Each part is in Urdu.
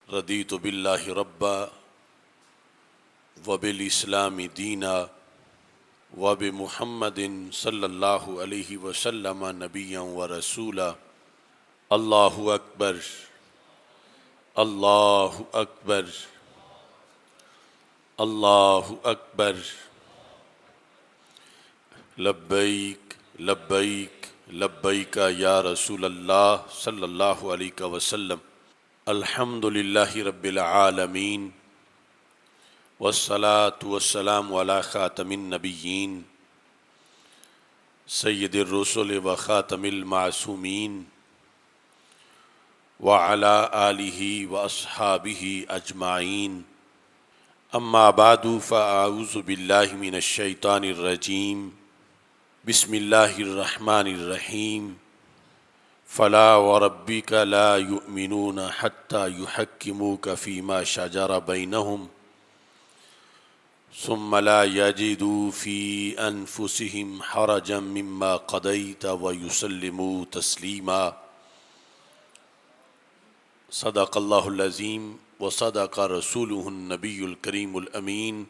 رضیت باللہ ربا وبالاسلام دینا وبمحمد صلی اللہ علیہ وسلم نبیا ورسولا۔ اللہ اکبر، اللہ اکبر، اللہ اکبر۔ لبیک لبیک لبیک یا رسول اللہ صلی اللہ علیہ وسلم۔ الحمد للہ رب العالمین والصلاة والسلام علی خاتم النبیین سید الرسل و خاتم المعصومین وعلی آلہ واصحابہ اجمعین۔ اما بعد فاعوذ باللہ من الشیطان الرجیم۔ بسم اللہ الرحمن الرحیم۔ فلا وربک لا یؤمنون حتی یحکموک فیما شجر بینہم ثم لا یجدوا فی انفسہم حرجا مما قضیت ویسلموا تسلیما۔ صدق اللہ العظیم وصدق رسولہ النبی الکریم الامین۔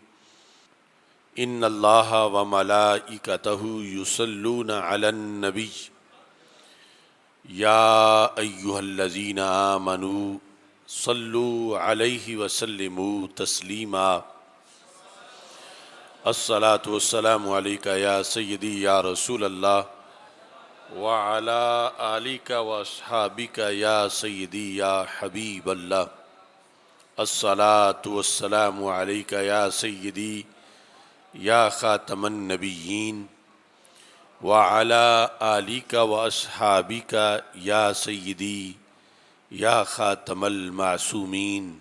ان اللہ وملائکتہ یصلون علی النبی یا ایہا الذین آمنوا صلوا علیہ وسلموا تسلیما۔ الصلاة والسلام علیکہ یا سیدی یا رسول اللہ وعلی آلک واصحابک یا سیدی یا حبیب اللہ۔ الصلاة والسلام علیکہ یا سیدی یا خاتم النبیین وعلی آلک واصحابک یا سیدی یا خاتم المعصومین۔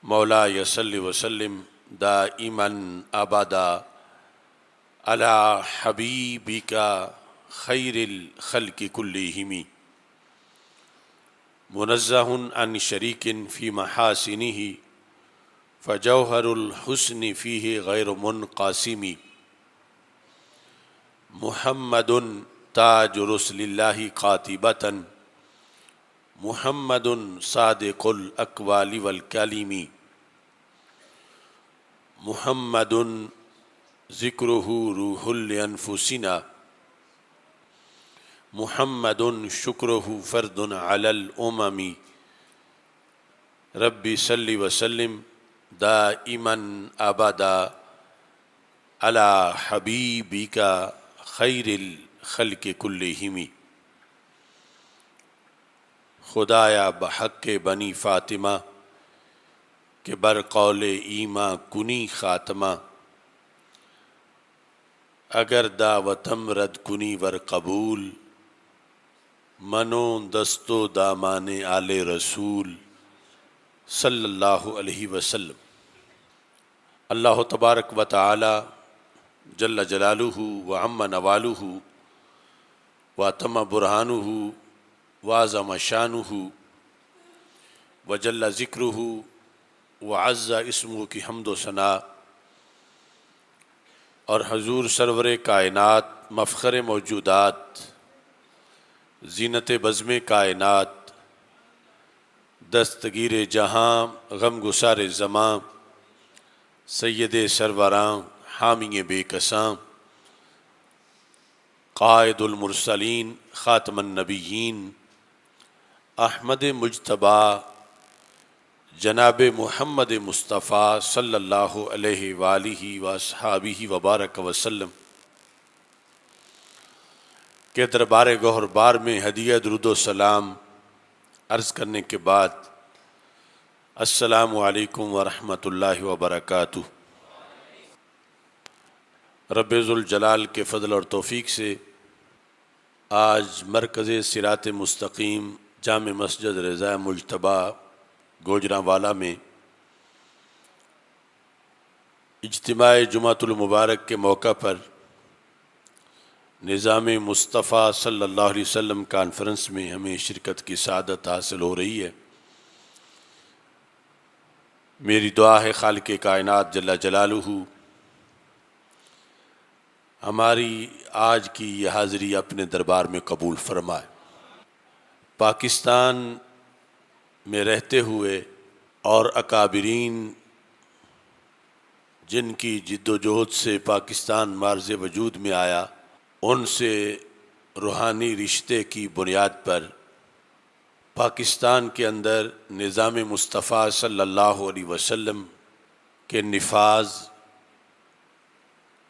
مولایا صلی وسلم دائما ابدا علی حبیبک خیر الخلق کلہم، منزہ عن شریک فی محاسنہ فجوہر الحسن فیہ غیر منقاسم۔ محمد تاج رسل اللہ قاطبۃ، محمد صادق الاقوال والکلم، محمد ذکرہ روح لانفسنا، محمد شکرہ فرد علی الامم۔ رب صلی وسلم دائما ابدا علی حبیبک خیر الخلق کلہم۔ خدایا بحق بنی فاطمہ کہ برقول ایماں کنی خاتمہ، اگر دعوتم رد کنی ور قبول، منو دستو دامان آل رسول صلی اللہ علیہ وسلم۔ اللہ تبارک و تعالی جل جلالہ وعم نوالہ واتم برہانہ وعظم شانہ وجل ذکرہ وعز اسمہ کی حمد و ثنا، اور حضور سرور کائنات مفخر موجودات زینت بزم کائنات دستگیر جہاں غم گسار زماں سید سروراں حامی بے کساں قائد المرسلین خاتم النبیین احمد مجتبیٰ جناب محمد مصطفیٰ صلی اللہ علیہ وآلہ واصحابہ وبارک وسلم کے دربار گوہر بار میں ہدیہ درود و سلام عرض کرنے کے بعد السلام علیکم ورحمۃ اللہ وبرکاتہ۔ رب ذوالجلال کے فضل اور توفیق سے آج مرکز صراط مستقیم جامع مسجد رضا مجتبیٰ گوجرانوالا میں اجتماع جمعۃ المبارک کے موقع پر نظام مصطفیٰ صلی اللہ علیہ وسلم کانفرنس میں ہمیں شرکت کی سعادت حاصل ہو رہی ہے۔ میری دعا ہے خالق کائنات جل جلالہ ہماری آج کی یہ حاضری اپنے دربار میں قبول فرمائے۔ پاکستان میں رہتے ہوئے اور اکابرین جن کی جد و جہد سے پاکستان معرض وجود میں آیا، ان سے روحانی رشتے کی بنیاد پر پاکستان کے اندر نظام مصطفیٰ صلی اللہ علیہ وسلم کے نفاذ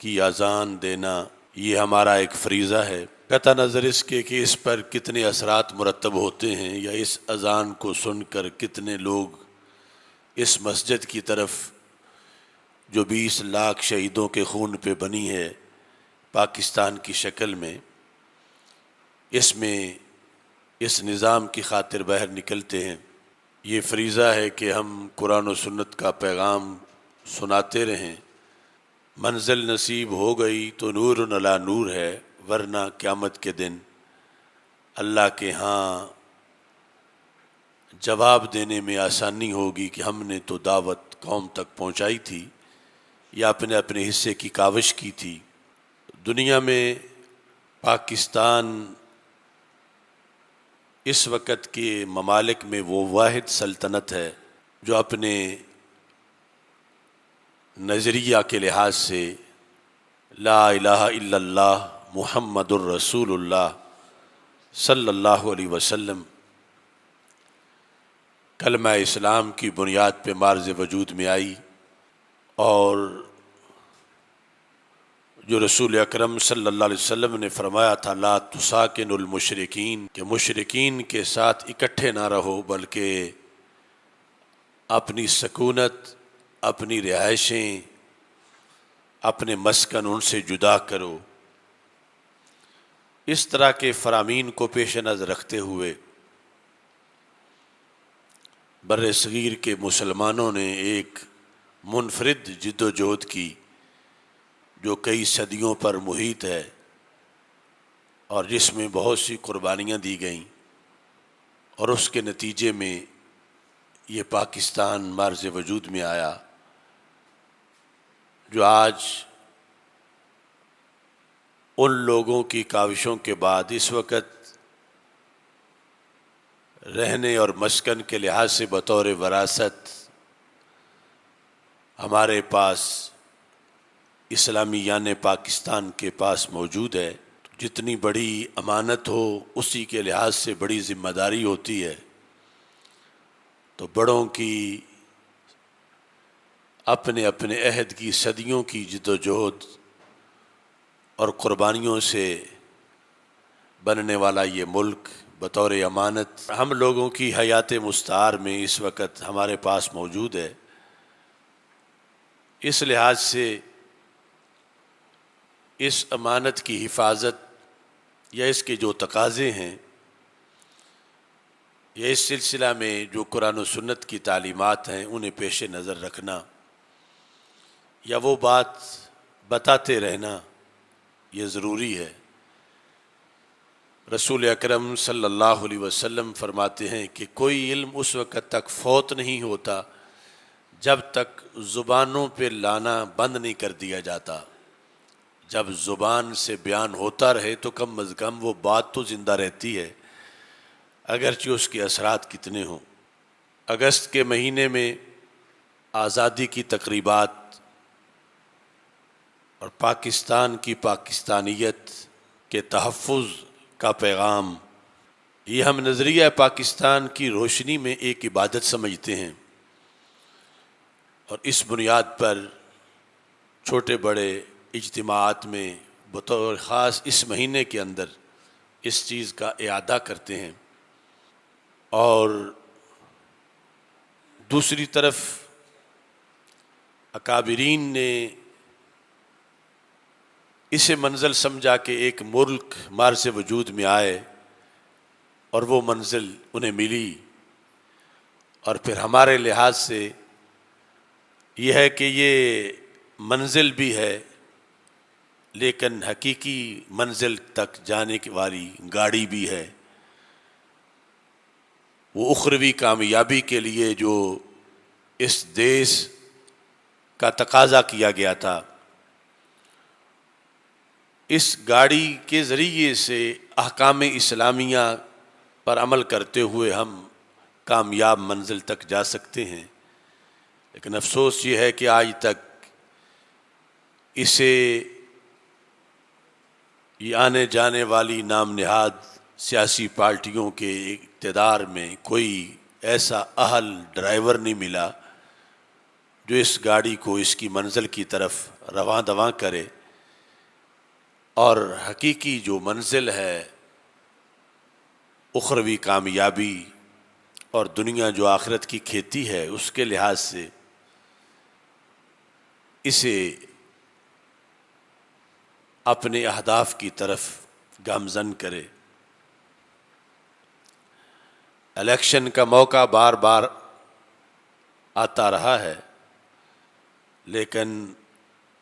کی اذان دینا یہ ہمارا ایک فریضہ ہے، قطع نظر اس کے کہ اس پر کتنے اثرات مرتب ہوتے ہیں یا اس اذان کو سن کر کتنے لوگ اس مسجد کی طرف جو 20 لاکھ شہیدوں کے خون پہ بنی ہے پاکستان کی شکل میں، اس میں اس نظام کی خاطر باہر نکلتے ہیں۔ یہ فریضہ ہے کہ ہم قرآن و سنت کا پیغام سناتے رہیں۔ منزل نصیب ہو گئی تو نور علی نور ہے، ورنہ قیامت کے دن اللہ کے ہاں جواب دینے میں آسانی ہوگی کہ ہم نے تو دعوت قوم تک پہنچائی تھی یا اپنے اپنے حصے کی کاوش کی تھی۔ دنیا میں پاکستان اس وقت کے ممالک میں وہ واحد سلطنت ہے جو اپنے نظریہ کے لحاظ سے لا الہ الا اللہ محمد الرسول اللہ صلی اللہ علیہ وسلم کلمہ اسلام کی بنیاد پہ معرض وجود میں آئی، اور جو رسول اکرم صلی اللہ علیہ وسلم نے فرمایا تھا لا تساکن المشرکین، کہ مشرکین کے ساتھ اکٹھے نہ رہو بلکہ اپنی سکونت، اپنی رہائشیں، اپنے مسکن ان سے جدا کرو۔ اس طرح کے فرامین کو پیش نظر رکھتے ہوئے بر صغیر کے مسلمانوں نے ایک منفرد جد و جہد کی جو کئی صدیوں پر محیط ہے اور جس میں بہت سی قربانیاں دی گئیں، اور اس کے نتیجے میں یہ پاکستان معرض وجود میں آیا جو آج ان لوگوں کی کاوشوں کے بعد اس وقت رہنے اور مسکن کے لحاظ سے بطور وراثت ہمارے پاس اسلامیان پاکستان کے پاس موجود ہے۔ جتنی بڑی امانت ہو اسی کے لحاظ سے بڑی ذمہ داری ہوتی ہے، تو بڑوں کی اپنے اپنے عہد کی صدیوں کی جد و جہد اور قربانیوں سے بننے والا یہ ملک بطور امانت ہم لوگوں کی حیات مستعار میں اس وقت ہمارے پاس موجود ہے۔ اس لحاظ سے اس امانت کی حفاظت یا اس کے جو تقاضے ہیں یا اس سلسلہ میں جو قرآن و سنت کی تعلیمات ہیں انہیں پیش نظر رکھنا یا وہ بات بتاتے رہنا یہ ضروری ہے۔ رسول اکرم صلی اللہ علیہ وسلم فرماتے ہیں کہ کوئی علم اس وقت تک فوت نہیں ہوتا جب تک زبانوں پہ لانا بند نہیں کر دیا جاتا۔ جب زبان سے بیان ہوتا رہے تو کم از کم وہ بات تو زندہ رہتی ہے، اگرچہ اس کے اثرات کتنے ہوں۔ اگست کے مہینے میں آزادی کی تقریبات اور پاکستان کی پاکستانیت کے تحفظ کا پیغام، یہ ہم نظریہ پاکستان کی روشنی میں ایک عبادت سمجھتے ہیں، اور اس بنیاد پر چھوٹے بڑے اجتماعات میں بطور خاص اس مہینے کے اندر اس چیز کا اعادہ کرتے ہیں۔ اور دوسری طرف اکابرین نے اسے منزل سمجھا کہ ایک ملک معرض وجود میں آئے اور وہ منزل انہیں ملی، اور پھر ہمارے لحاظ سے یہ ہے کہ یہ منزل بھی ہے لیکن حقیقی منزل تک جانے والی گاڑی بھی ہے۔ وہ اخروی کامیابی کے لیے جو اس دیش کا تقاضا کیا گیا تھا، اس گاڑی کے ذریعے سے احکام اسلامیہ پر عمل کرتے ہوئے ہم کامیاب منزل تک جا سکتے ہیں، لیکن افسوس یہ ہے کہ آج تک اسے یہ آنے جانے والی نام نہاد سیاسی پارٹیوں کے اقتدار میں کوئی ایسا اہل ڈرائیور نہیں ملا جو اس گاڑی کو اس کی منزل کی طرف رواں دواں کرے، اور حقیقی جو منزل ہے اخروی کامیابی اور دنیا جو آخرت کی کھیتی ہے اس کے لحاظ سے اسے اپنے اہداف کی طرف گامزن کرے۔ الیکشن کا موقع بار بار آتا رہا ہے، لیکن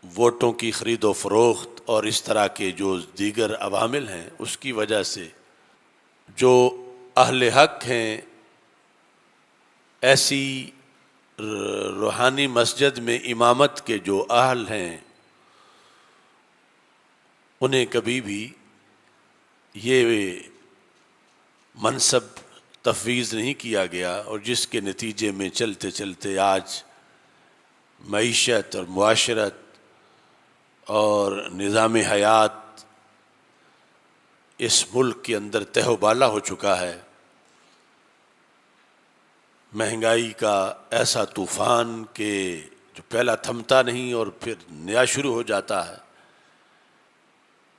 ووٹوں کی خرید و فروخت اور اس طرح کے جو دیگر عوامل ہیں اس کی وجہ سے جو اہل حق ہیں ایسی روحانی مسجد میں امامت کے جو اہل ہیں انہیں کبھی بھی یہ منصب تفویض نہیں کیا گیا، اور جس کے نتیجے میں چلتے چلتے آج معیشت اور معاشرت اور نظام حیات اس ملک کے اندر تہ و بالا ہو چکا ہے۔ مہنگائی کا ایسا طوفان کہ جو پہلا تھمتا نہیں اور پھر نیا شروع ہو جاتا ہے،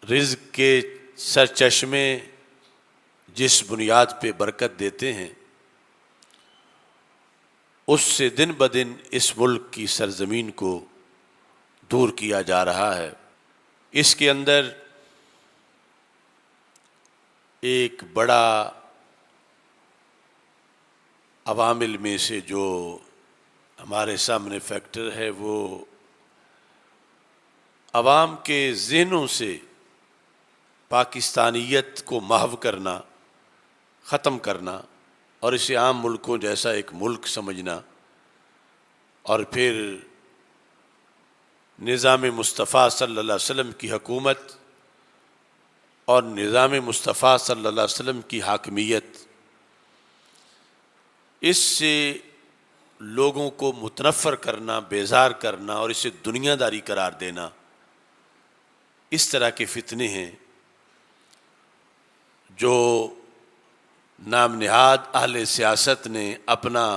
رزق کے سرچشمے جس بنیاد پہ برکت دیتے ہیں اس سے دن بدن اس ملک کی سرزمین کو دور کیا جا رہا ہے۔ اس کے اندر ایک بڑا عوامل میں سے جو ہمارے سامنے فیکٹر ہے وہ عوام کے ذہنوں سے پاکستانیت کو محو کرنا، ختم کرنا اور اسے عام ملکوں جیسا ایک ملک سمجھنا، اور پھر نظام مصطفیٰ صلی اللہ علیہ وسلم کی حکومت اور نظام مصطفیٰ صلی اللہ علیہ وسلم کی حاکمیت، اس سے لوگوں کو متنفر کرنا، بیزار کرنا اور اسے دنیا داری قرار دینا، اس طرح کے فتنے ہیں جو نام نہاد اہل سیاست نے اپنا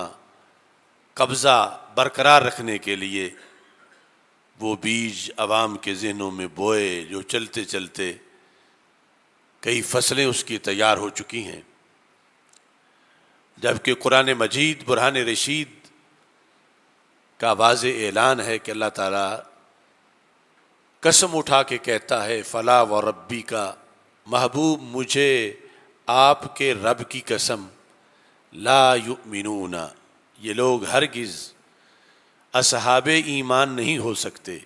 قبضہ برقرار رکھنے کے لیے وہ بیج عوام کے ذہنوں میں بوئے، جو چلتے چلتے کئی فصلیں اس کی تیار ہو چکی ہیں۔ جبکہ قرآن مجید برہان رشید کا واضح اعلان ہے کہ اللہ تعالیٰ قسم اٹھا کے کہتا ہے فلا و ربی کا، محبوب مجھے آپ کے رب کی قسم، لا یؤمنون، یہ لوگ ہرگز اصحاب ایمان نہیں ہو سکتے،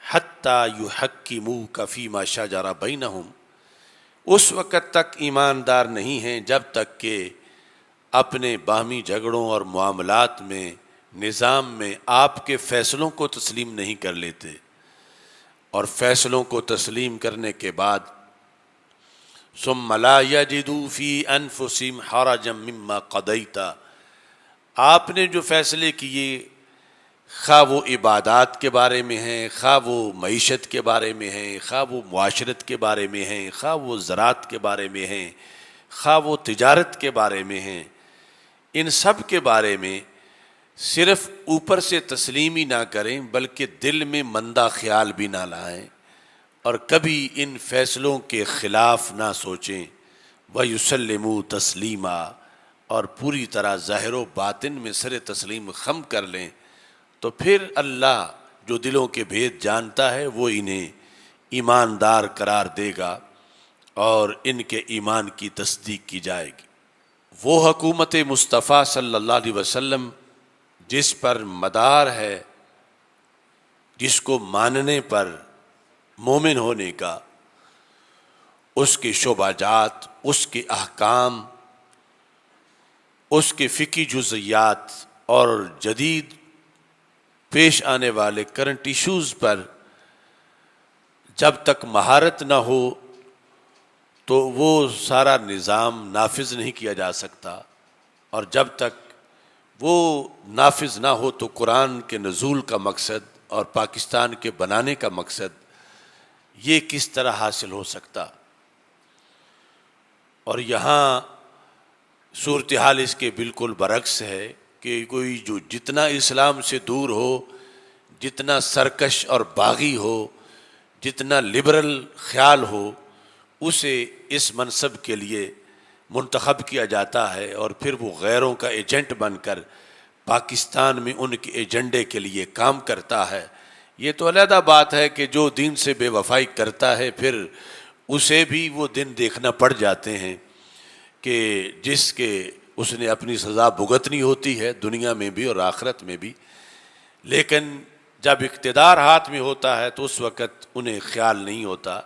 حتی یحکموک فیما شجر بینہم، اس وقت تک ایماندار نہیں ہیں جب تک کہ اپنے باہمی جھگڑوں اور معاملات میں، نظام میں آپ کے فیصلوں کو تسلیم نہیں کر لیتے، اور فیصلوں کو تسلیم کرنے کے بعد ثم لا یجدوا فی انفسہم حرجا مما قضیت، آپ نے جو فیصلے کیے خواہ وہ عبادات کے بارے میں ہیں، خواہ وہ معیشت کے بارے میں ہیں، خواہ وہ معاشرت کے بارے میں ہیں، خواہ وہ زراعت کے بارے میں ہیں، خواہ وہ تجارت کے بارے میں ہیں، ان سب کے بارے میں صرف اوپر سے تسلیم ہی نہ کریں بلکہ دل میں مندہ خیال بھی نہ لائیں اور کبھی ان فیصلوں کے خلاف نہ سوچیں، وَيُسَلِّمُوا تَسْلِيمًا، اور پوری طرح ظاہر و باطن میں سر تسلیم خم کر لیں، تو پھر اللہ جو دلوں کے بھید جانتا ہے وہ انہیں ایماندار قرار دے گا اور ان کے ایمان کی تصدیق کی جائے گی۔ وہ حکومت مصطفیٰ صلی اللہ علیہ وسلم جس پر مدار ہے، جس کو ماننے پر مومن ہونے کا، اس کے شعبہ جات، اس کے احکام، اس کے فقہی جزئیات اور جدید پیش آنے والے کرنٹ ایشوز پر جب تک مہارت نہ ہو تو وہ سارا نظام نافذ نہیں کیا جا سکتا۔ اور جب تک وہ نافذ نہ ہو تو قرآن کے نزول کا مقصد اور پاکستان کے بنانے کا مقصد یہ کس طرح حاصل ہو سکتا؟ اور یہاں صورتحال اس کے بالکل برعکس ہے کہ کوئی جو جتنا اسلام سے دور ہو، جتنا سرکش اور باغی ہو، جتنا لبرل خیال ہو، اسے اس منصب کے لیے منتخب کیا جاتا ہے اور پھر وہ غیروں کا ایجنٹ بن کر پاکستان میں ان کے ایجنڈے کے لیے کام کرتا ہے۔ یہ تو علیحدہ بات ہے کہ جو دین سے بے وفائی کرتا ہے پھر اسے بھی وہ دن دیکھنا پڑ جاتے ہیں کہ جس کے اس نے اپنی سزا بھگتنی ہوتی ہے دنیا میں بھی اور آخرت میں بھی۔ لیکن جب اقتدار ہاتھ میں ہوتا ہے تو اس وقت انہیں خیال نہیں ہوتا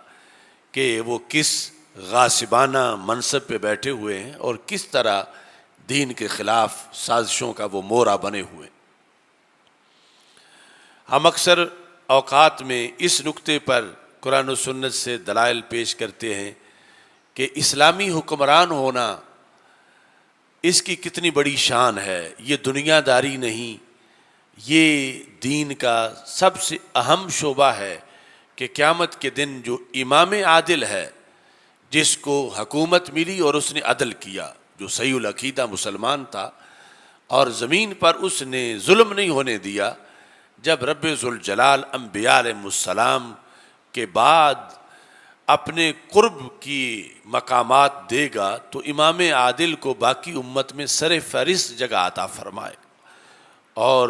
کہ وہ کس غاصبانہ منصب پہ بیٹھے ہوئے ہیں اور کس طرح دین کے خلاف سازشوں کا وہ مورا بنے ہوئے۔ ہم اکثر اوقات میں اس نقطے پر قرآن و سنت سے دلائل پیش کرتے ہیں کہ اسلامی حکمران ہونا اس کی کتنی بڑی شان ہے، یہ دنیا داری نہیں، یہ دین کا سب سے اہم شعبہ ہے کہ قیامت کے دن جو امام عادل ہے، جس کو حکومت ملی اور اس نے عدل کیا، جو صحیح العقیدہ مسلمان تھا اور زمین پر اس نے ظلم نہیں ہونے دیا، جب رب ذوالجلال انبیاء علیہ السلام کے بعد اپنے قرب کی مقامات دے گا تو امام عادل کو باقی امت میں سر فہرست جگہ عطا فرمائے اور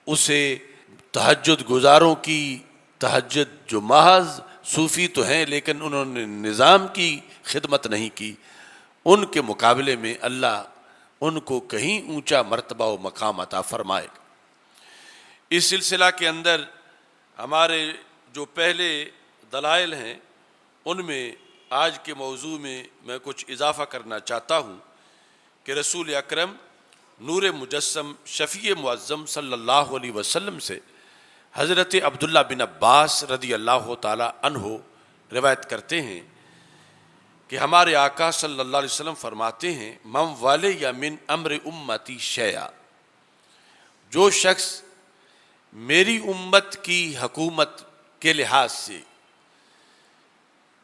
اسے تہجد گزاروں کی تہجد جو محض صوفی تو ہیں لیکن انہوں نے نظام کی خدمت نہیں کی، ان کے مقابلے میں اللہ ان کو کہیں اونچا مرتبہ و مقام عطا فرمائے۔ اس سلسلہ کے اندر ہمارے جو پہلے دلائل ہیں ان میں آج کے موضوع میں کچھ اضافہ کرنا چاہتا ہوں کہ رسول اکرم نور مجسم شفیع معظم صلی اللہ علیہ وسلم سے حضرت عبداللہ بن عباس رضی اللہ تعالی عنہ روایت کرتے ہیں کہ ہمارے آقا صلی اللہ علیہ وسلم فرماتے ہیں من والے یا من امر امتی شیئا، جو شخص میری امت کی حکومت کے لحاظ سے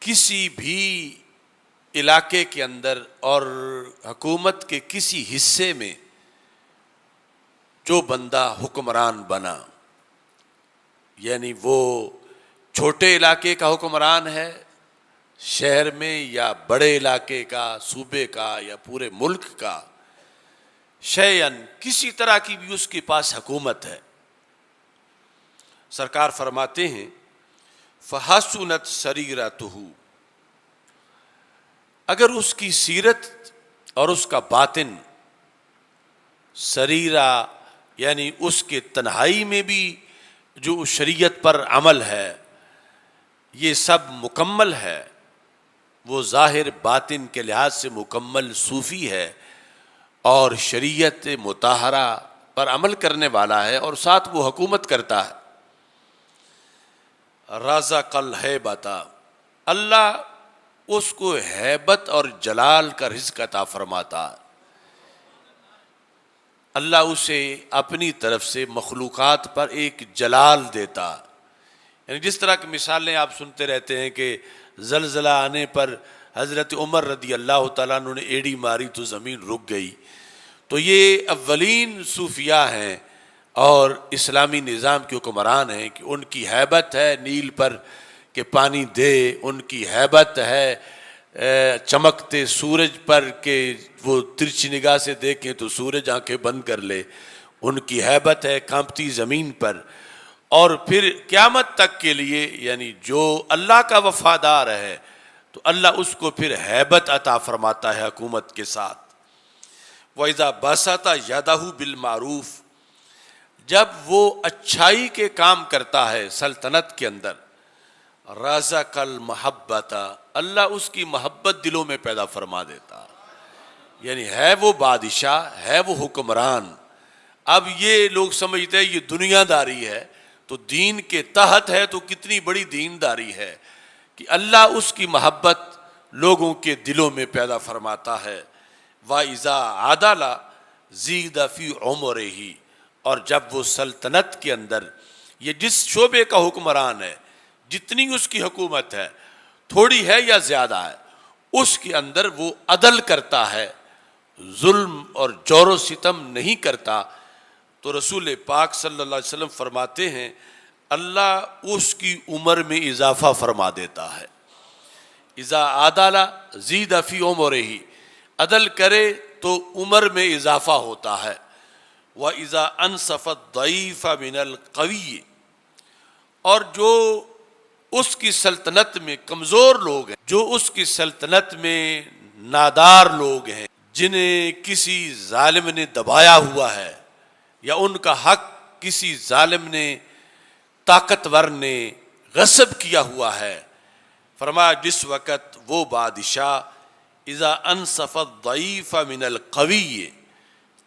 کسی بھی علاقے کے اندر اور حکومت کے کسی حصے میں جو بندہ حکمران بنا، یعنی وہ چھوٹے علاقے کا حکمران ہے شہر میں یا بڑے علاقے کا، صوبے کا یا پورے ملک کا، شیئن کسی طرح کی بھی اس کے پاس حکومت ہے، سرکار فرماتے ہیں فحسنت سریرتہ، اگر اس کی سیرت اور اس کا باطن، سریرہ یعنی اس کے تنہائی میں بھی جو شریعت پر عمل ہے یہ سب مکمل ہے، وہ ظاہر باطن کے لحاظ سے مکمل صوفی ہے اور شریعت مطہرہ پر عمل کرنے والا ہے اور ساتھ وہ حکومت کرتا ہے، رزق الہیبۃ، اللہ اس کو ہیبت اور جلال کا رزق عطا فرماتا ہے، اللہ اسے اپنی طرف سے مخلوقات پر ایک جلال دیتا، یعنی جس طرح کی مثالیں آپ سنتے رہتے ہیں کہ زلزلہ آنے پر حضرت عمر رضی اللہ تعالیٰ عنہ نے ایڑی ماری تو زمین رک گئی، تو یہ اولین صوفیاء ہیں اور اسلامی نظام کے حکمران ہیں کہ ان کی ہیبت ہے نیل پر کہ پانی دے، ان کی ہیبت ہے چمکتے سورج پر کہ وہ ترچھی نگاہ سے دیکھیں تو سورج آنکھیں بند کر لے، ان کی ہیبت ہے کانپتی زمین پر، اور پھر قیامت تک کے لیے یعنی جو اللہ کا وفادار ہے تو اللہ اس کو پھر ہیبت عطا فرماتا ہے حکومت کے ساتھ۔ وَإِذَا بَسَطَ يَدَهُ بِالْمَعْرُوفِ، جب وہ اچھائی کے کام کرتا ہے سلطنت کے اندر، رزق المحبت، اللہ اس کی محبت دلوں میں پیدا فرما دیتا، یعنی ہے وہ بادشاہ، ہے وہ حکمران۔ اب یہ لوگ سمجھتے ہیں یہ دنیا داری ہے، تو دین کے تحت ہے تو کتنی بڑی دینداری ہے کہ اللہ اس کی محبت لوگوں کے دلوں میں پیدا فرماتا ہے۔ وَإِذَا عَدَلَ، زید فی عمرہ، اور جب وہ سلطنت کے اندر، یہ جس شعبے کا حکمران ہے، جتنی اس کی حکومت ہے، تھوڑی ہے یا زیادہ ہے، اس کے اندر وہ عدل کرتا ہے، ظلم اور جور و ستم نہیں کرتا، تو رسول پاک صلی اللہ علیہ وسلم فرماتے ہیں اللہ اس کی عمر میں اضافہ فرما دیتا ہے۔ اذا عدل زید فی عمرہ، عدل کرے تو عمر میں اضافہ ہوتا ہے۔ وَإِذَا أَنْصَفَ الضَّعِيفَ مِنَ الْقَوِيِّ، اور جو اس کی سلطنت میں کمزور لوگ ہیں، جو اس کی سلطنت میں نادار لوگ ہیں، جنہیں کسی ظالم نے دبایا ہوا ہے یا ان کا حق کسی ظالم نے، طاقتور نے غصب کیا ہوا ہے، فرمایا جس وقت وہ بادشاہ اذا انصف الضعیف من القوی،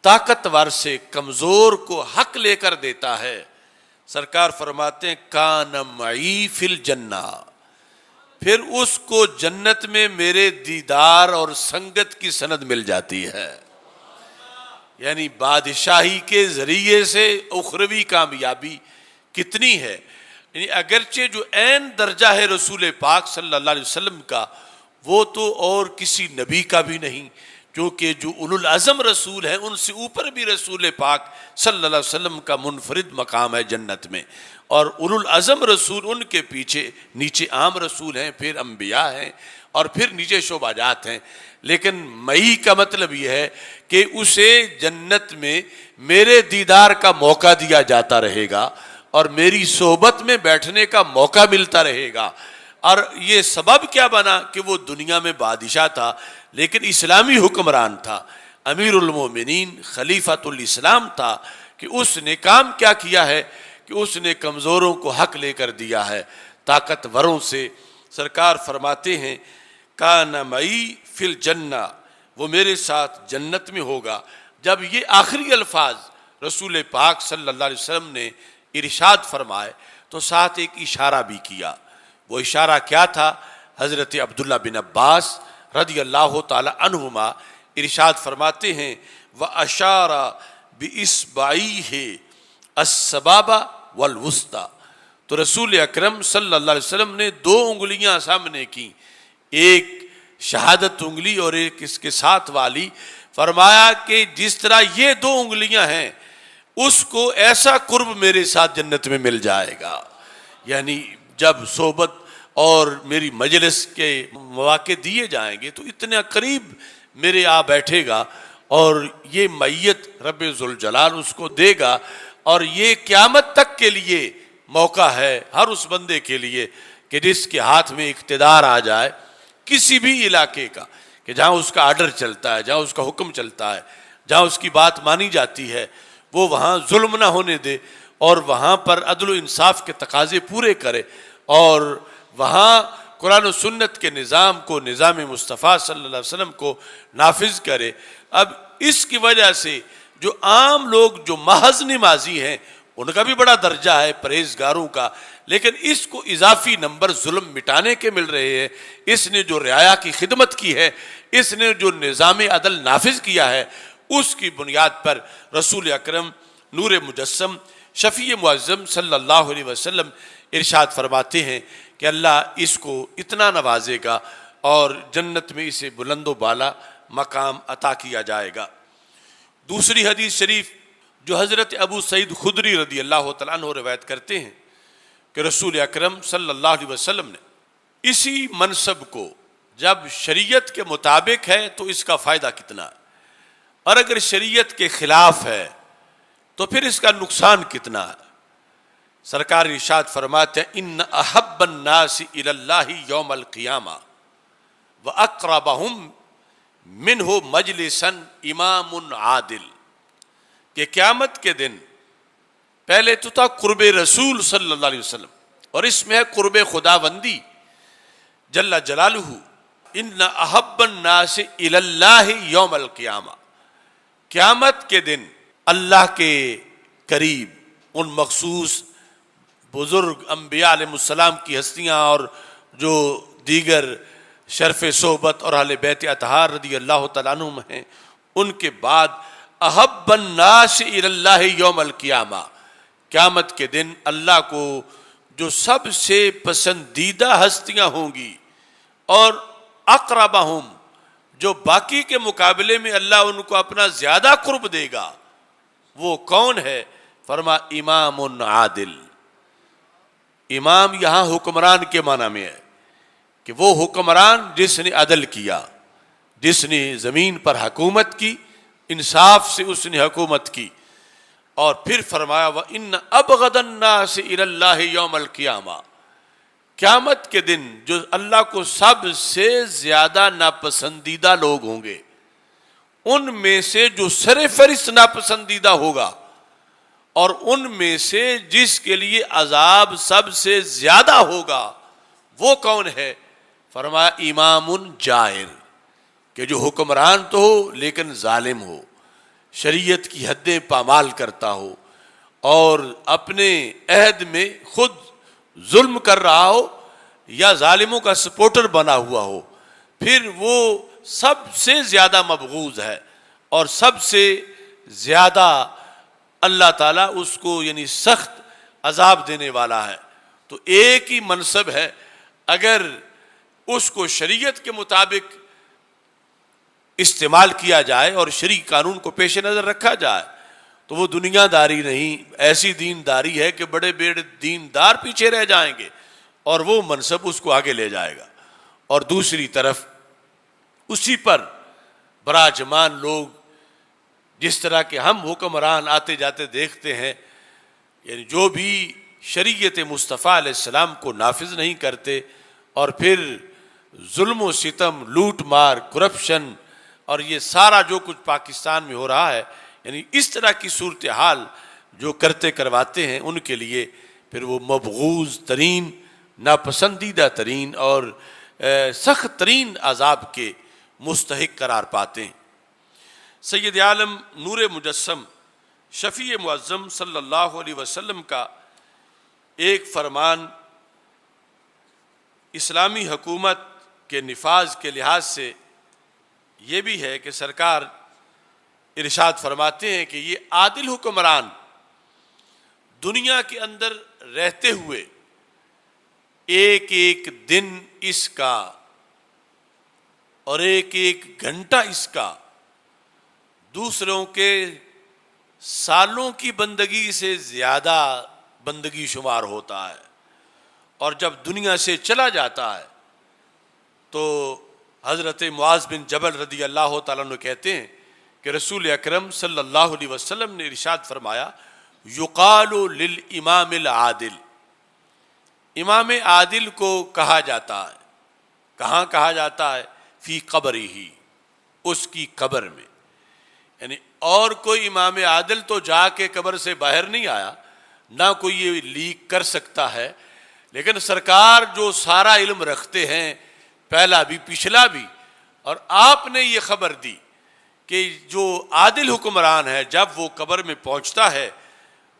طاقتور سے کمزور کو حق لے کر دیتا ہے، سرکار فرماتے ہیں کان معی فی الجنہ، پھر اس کو جنت میں میرے دیدار اور سنگت کی سند مل جاتی ہے۔ یعنی بادشاہی کے ذریعے سے اخروی کامیابی کتنی ہے، یعنی اگرچہ جو عین درجہ ہے رسول پاک صلی اللہ علیہ وسلم کا، وہ تو اور کسی نبی کا بھی نہیں، کیونکہ جو اولو العزم رسول ہیں ان سے اوپر بھی رسول پاک صلی اللہ علیہ وسلم کا منفرد مقام ہے جنت میں، اور اولو العزم رسول ان کے پیچھے نیچے عام رسول ہیں، پھر انبیاء ہیں، اور پھر نیچے شعبہ جات ہیں۔ لیکن مئی کا مطلب یہ ہے کہ اسے جنت میں میرے دیدار کا موقع دیا جاتا رہے گا اور میری صحبت میں بیٹھنے کا موقع ملتا رہے گا۔ اور یہ سبب کیا بنا کہ وہ دنیا میں بادشاہ تھا لیکن اسلامی حکمران تھا، امیر المومنین خلیفۃ الاسلام تھا، کہ اس نے کام کیا کیا ہے کہ اس نے کمزوروں کو حق لے کر دیا ہے طاقتوروں سے۔ سرکار فرماتے ہیں کان معی فی الجنہ، وہ میرے ساتھ جنت میں ہوگا۔ جب یہ آخری الفاظ رسول پاک صلی اللہ علیہ وسلم نے ارشاد فرمائے تو ساتھ ایک اشارہ بھی کیا۔ وہ اشارہ کیا تھا؟ حضرت عبداللہ بن عباس رضی اللہ تعالی عنہما ارشاد فرماتے ہیں وَأَشَارَ بِإِصْبَعَيْهِ السَّبَابَةَ وَالْوُسْطَى، تو رسول اکرم صلی اللہ علیہ وسلم نے دو انگلیاں سامنے کی، ایک شہادت انگلی اور ایک اس کے ساتھ والی، فرمایا کہ جس طرح یہ دو انگلیاں ہیں اس کو ایسا قرب میرے ساتھ جنت میں مل جائے گا۔ یعنی جب صحبت اور میری مجلس کے مواقع دیے جائیں گے تو اتنا قریب میرے آ بیٹھے گا، اور یہ معیت رب ذوالجلال اس کو دے گا، اور یہ قیامت تک کے لیے موقع ہے ہر اس بندے کے لیے کہ جس کے ہاتھ میں اقتدار آ جائے کسی بھی علاقے کا، کہ جہاں اس کا آرڈر چلتا ہے، جہاں اس کا حکم چلتا ہے، جہاں اس کی بات مانی جاتی ہے، وہ وہاں ظلم نہ ہونے دے اور وہاں پر عدل و انصاف کے تقاضے پورے کرے، اور وہاں قرآن و سنت کے نظام کو، نظام مصطفیٰ صلی اللہ علیہ وسلم کو نافذ کرے۔ اب اس کی وجہ سے جو عام لوگ جو محض نمازی ہیں ان کا بھی بڑا درجہ ہے پرہیزگاروں کا، لیکن اس کو اضافی نمبر ظلم مٹانے کے مل رہے ہیں۔ اس نے جو رعایا کی خدمت کی ہے، اس نے جو نظام عدل نافذ کیا ہے، اس کی بنیاد پر رسول اکرم نور مجسم شفیع معظم صلی اللہ علیہ وسلم ارشاد فرماتے ہیں کہ اللہ اس کو اتنا نوازے گا اور جنت میں اسے بلند و بالا مقام عطا کیا جائے گا۔ دوسری حدیث شریف جو حضرت ابو سعید خدری رضی اللہ تعالیٰ عنہ روایت کرتے ہیں کہ رسول اکرم صلی اللہ علیہ وسلم نے اسی منصب کو جب شریعت کے مطابق ہے تو اس کا فائدہ کتنا ہے، اور اگر شریعت کے خلاف ہے تو پھر اس کا نقصان کتنا ہے۔ سرکار ارشاد فرماتے ہیں ان احب الناس الی اللہ یوم القیامہ واقربہم منہ مجلسا امام عادل، کہ قیامت کے دن پہلے تو تھا قرب رسول صلی اللہ علیہ وسلم، اور اس میں ہے قرب خداوندی جل جلالہ۔ ان احب الناس الی اللہ یوم القیامہ، قیامت کے دن اللہ کے قریب ان مخصوص بزرگ انبیاء علیہ السلام کی ہستیاں اور جو دیگر شرف صحبت اور اہل بیت اطہار رضی اللہ تعالیٰ عنہم ہیں، ان کے بعد احب الناس الی اللہ یوم القیامہ، قیامت کے دن اللہ کو جو سب سے پسندیدہ ہستیاں ہوں گی اور اقربہم، جو باقی کے مقابلے میں اللہ ان کو اپنا زیادہ قرب دے گا، وہ کون ہے؟ فرما امام عادل۔ امام یہاں حکمران کے معنی میں ہے کہ وہ حکمران جس نے عدل کیا، جس نے زمین پر حکومت کی، انصاف سے اس نے حکومت کی۔ اور پھر فرمایا وَإِنَّ أَبْغَضَ النَّاسِ إِلَى اللَّهِ يَوْمَ الْقِيَامَةِ، قیامت کے دن جو اللہ کو سب سے زیادہ ناپسندیدہ لوگ ہوں گے، ان میں سے جو سر فہرست ناپسندیدہ ہوگا اور ان میں سے جس کے لیے عذاب سب سے زیادہ ہوگا، وہ کون ہے؟ فرمایا امام جائر، کہ جو حکمران تو ہو لیکن ظالم ہو، شریعت کی حدیں پامال کرتا ہو اور اپنے عہد میں خود ظلم کر رہا ہو یا ظالموں کا سپورٹر بنا ہوا ہو، پھر وہ سب سے زیادہ مبغوض ہے اور سب سے زیادہ اللہ تعالیٰ اس کو یعنی سخت عذاب دینے والا ہے۔ تو ایک ہی منصب ہے، اگر اس کو شریعت کے مطابق استعمال کیا جائے اور شرعی قانون کو پیش نظر رکھا جائے تو وہ دنیا داری نہیں، ایسی دینداری ہے کہ بڑے بڑے دیندار پیچھے رہ جائیں گے اور وہ منصب اس کو آگے لے جائے گا۔ اور دوسری طرف اسی پر براجمان لوگ، جس طرح کے ہم حکمران آتے جاتے دیکھتے ہیں، یعنی جو بھی شریعت مصطفیٰ علیہ السلام کو نافذ نہیں کرتے اور پھر ظلم و ستم، لوٹ مار، کرپشن اور یہ سارا جو کچھ پاکستان میں ہو رہا ہے، یعنی اس طرح کی صورتحال جو کرتے کرواتے ہیں، ان کے لیے پھر وہ مبغوض ترین، ناپسندیدہ ترین اور سخت ترین عذاب کے مستحق قرار پاتے ہیں۔ سید عالم نور مجسم شفیع معظم صلی اللہ علیہ وسلم کا ایک فرمان اسلامی حکومت کے نفاذ کے لحاظ سے یہ بھی ہے کہ سرکار ارشاد فرماتے ہیں کہ یہ عادل حکمران دنیا کے اندر رہتے ہوئے ایک ایک دن اس کا اور ایک ایک گھنٹہ اس کا دوسروں کے سالوں کی بندگی سے زیادہ بندگی شمار ہوتا ہے، اور جب دنیا سے چلا جاتا ہے تو حضرت معاذ بن جبل رضی اللہ تعالیٰ عنہ کہتے ہیں کہ رسول اکرم صلی اللہ علیہ وسلم نے ارشاد فرمایا یقال للامام العادل، امام عادل کو کہا جاتا ہے، کہاں کہا جاتا ہے؟ فی قبرہ، اس کی قبر میں، یعنی اور کوئی امام عادل تو جا کے قبر سے باہر نہیں آیا، نہ کوئی یہ لیک کر سکتا ہے، لیکن سرکار جو سارا علم رکھتے ہیں، پہلا بھی پچھلا بھی، اور آپ نے یہ خبر دی کہ جو عادل حکمران ہے جب وہ قبر میں پہنچتا ہے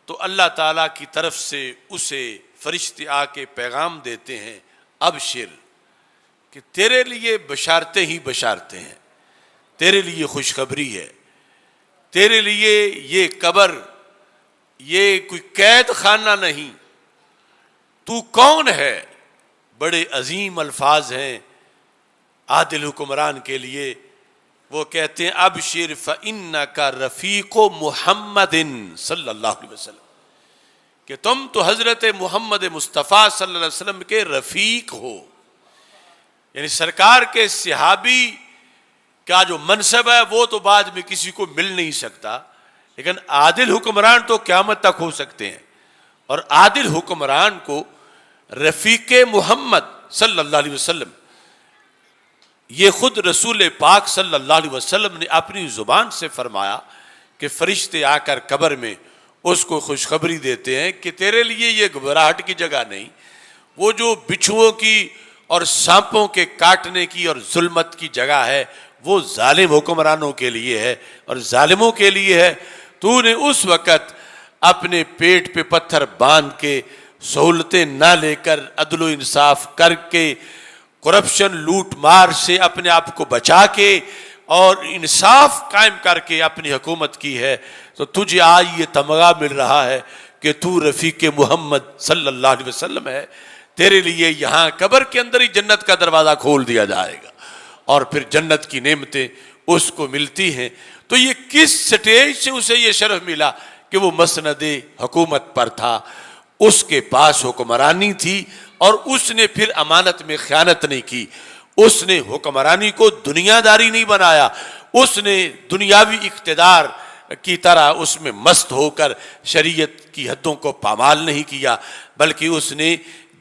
تو اللہ تعالیٰ کی طرف سے اسے فرشتے آ کے پیغام دیتے ہیں، ابشر، کہ تیرے لیے بشارتیں ہی بشارتیں ہیں، تیرے لیے خوشخبری ہے، تیرے لیے یہ قبر یہ کوئی قید خانہ نہیں، تو کون ہے؟ بڑے عظیم الفاظ ہیں عادل حکمران کے لیے، وہ کہتے ہیں ابشر فإنک رفیق محمد صلی اللہ علیہ وسلم، کہ تم تو حضرت محمد مصطفیٰ صلی اللہ علیہ وسلم کے رفیق ہو، یعنی سرکار کے صحابی کا جو منصب ہے وہ تو بعد میں کسی کو مل نہیں سکتا، لیکن عادل حکمران تو قیامت تک ہو سکتے ہیں، اور عادل حکمران کو رفیق محمد صلی اللہ علیہ وسلم، یہ خود رسول پاک صلی اللہ علیہ وسلم نے اپنی زبان سے فرمایا کہ فرشتے آ کر قبر میں اس کو خوشخبری دیتے ہیں کہ تیرے لیے یہ گھبراہٹ کی جگہ نہیں، وہ جو بچھوؤں کی اور سانپوں کے کاٹنے کی اور ظلمت کی جگہ ہے وہ ظالم حکمرانوں کے لیے ہے اور ظالموں کے لیے ہے۔ تو نے اس وقت اپنے پیٹ پہ پتھر باندھ کے سہولتیں نہ لے کر عدل و انصاف کر کے کرپشن لوٹ مار سے اپنے آپ کو بچا کے اور انصاف قائم کر کے اپنی حکومت کی ہے، تو تجھے آج یہ تمغہ مل رہا ہے کہ تو رفیق محمد صلی اللہ علیہ وسلم ہے، تیرے لیے یہاں قبر کے اندر ہی جنت کا دروازہ کھول دیا جائے گا اور پھر جنت کی نعمتیں اس کو ملتی ہیں۔ تو یہ کس سٹیج سے اسے یہ شرف ملا کہ وہ مسند حکومت پر تھا، اس کے پاس حکمرانی تھی اور اس نے پھر امانت میں خیانت نہیں کی، اس نے حکمرانی کو دنیا داری نہیں بنایا، اس نے دنیاوی اقتدار کی طرح اس میں مست ہو کر شریعت کی حدوں کو پامال نہیں کیا، بلکہ اس نے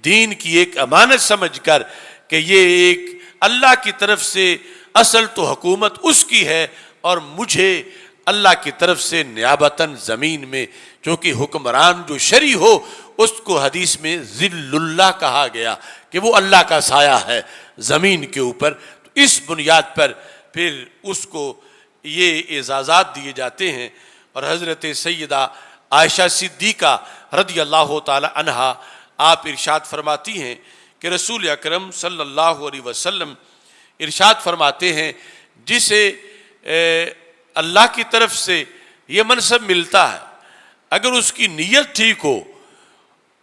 دین کی ایک امانت سمجھ کر کہ یہ ایک اللہ کی طرف سے اصل تو حکومت اس کی ہے اور مجھے اللہ کی طرف سے نیابتاً زمین میں، چونکہ حکمران جو شرعی ہو اس کو حدیث میں ذل اللہ کہا گیا کہ وہ اللہ کا سایہ ہے زمین کے اوپر، تو اس بنیاد پر پھر اس کو یہ اعزازات دیے جاتے ہیں۔ اور حضرت سیدہ عائشہ صدیقہ رضی اللہ تعالی عنہا آپ ارشاد فرماتی ہیں کہ رسول اکرم صلی اللہ علیہ وسلم ارشاد فرماتے ہیں جسے اللہ کی طرف سے یہ منصب ملتا ہے، اگر اس کی نیت ٹھیک ہو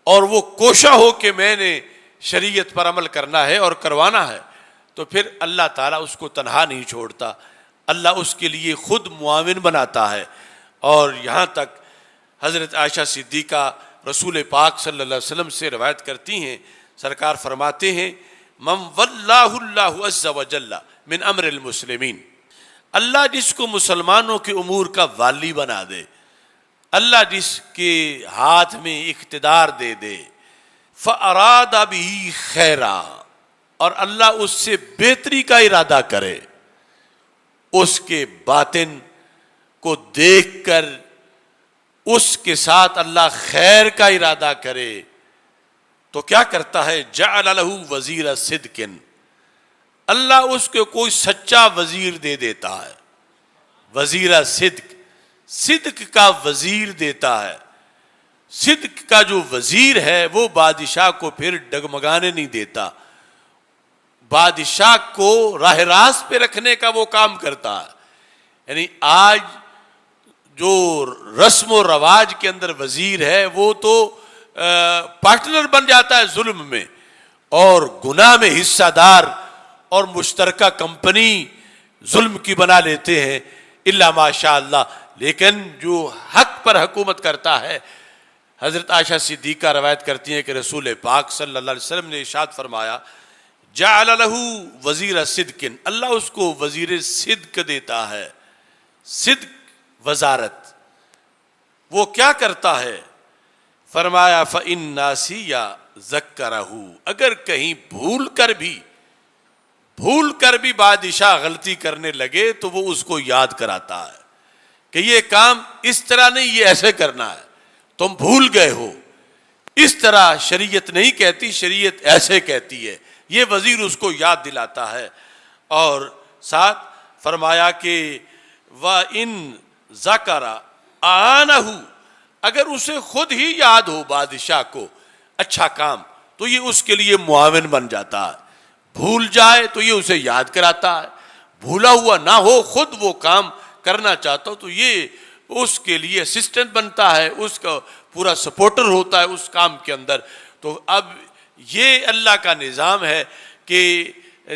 اور وہ کوشاں ہو کہ میں نے شریعت پر عمل کرنا ہے اور کروانا ہے، تو پھر اللہ تعالیٰ اس کو تنہا نہیں چھوڑتا، اللہ اس کے لیے خود معاون بناتا ہے۔ اور یہاں تک حضرت عائشہ صدیقہ رسول پاک صلی اللہ علیہ وسلم سے روایت کرتی ہیں، سرکار فرماتے ہیں من واللہ اللہ عز وجل من امر المسلمین، اللہ جس کو مسلمانوں کے امور کا والی بنا دے، اللہ جس کے ہاتھ میں اقتدار دے دے، فاراد بہ خیرا، اور اللہ اس سے بہتری کا ارادہ کرے، اس کے باطن کو دیکھ کر اس کے ساتھ اللہ خیر کا ارادہ کرے، تو کیا کرتا ہے جعل لہ وزیر صدق، اللہ اس کو کوئی سچا وزیر دے دیتا ہے، وزیر صدق، صدق کا وزیر دیتا ہے۔ صدق کا جو وزیر ہے وہ بادشاہ کو پھر ڈگمگانے نہیں دیتا، بادشاہ کو راہ راست پہ رکھنے کا وہ کام کرتا ہے۔ یعنی آج جو رسم و رواج کے اندر وزیر ہے وہ تو پارٹنر بن جاتا ہے ظلم میں اور گناہ میں حصہ دار، اور مشترکہ کمپنی ظلم کی بنا لیتے ہیں الا ماشاء اللہ۔ لیکن جو حق پر حکومت کرتا ہے، حضرت عائشہ صدیقہ روایت کرتی ہیں کہ رسول پاک صلی اللہ علیہ وسلم نے ارشاد فرمایا جعل لہ وزیر صدق، اللہ اس کو وزیر صدق دیتا ہے، صدق وزارت۔ وہ کیا کرتا ہے؟ فرمایا فَإِن نَاسِيَ ذَكَّرَهُ، اگر کہیں بھول کر بھی بادشاہ غلطی کرنے لگے تو وہ اس کو یاد کراتا ہے کہ یہ کام اس طرح نہیں، یہ ایسے کرنا ہے، تم بھول گئے ہو، اس طرح شریعت نہیں کہتی، شریعت ایسے کہتی ہے، یہ وزیر اس کو یاد دلاتا ہے۔ اور ساتھ فرمایا کہ وَإِن ذَكَرَ آنَهُ، اگر اسے خود ہی یاد ہو بادشاہ کو اچھا کام تو یہ اس کے لیے معاون بن جاتا ہے، بھول جائے تو یہ اسے یاد کراتا ہے، بھولا ہوا نہ ہو خود وہ کام کرنا چاہتا ہو تو یہ اس کے لیے اسسٹنٹ بنتا ہے، اس کا پورا سپورٹر ہوتا ہے اس کام کے اندر۔ تو اب یہ اللہ کا نظام ہے کہ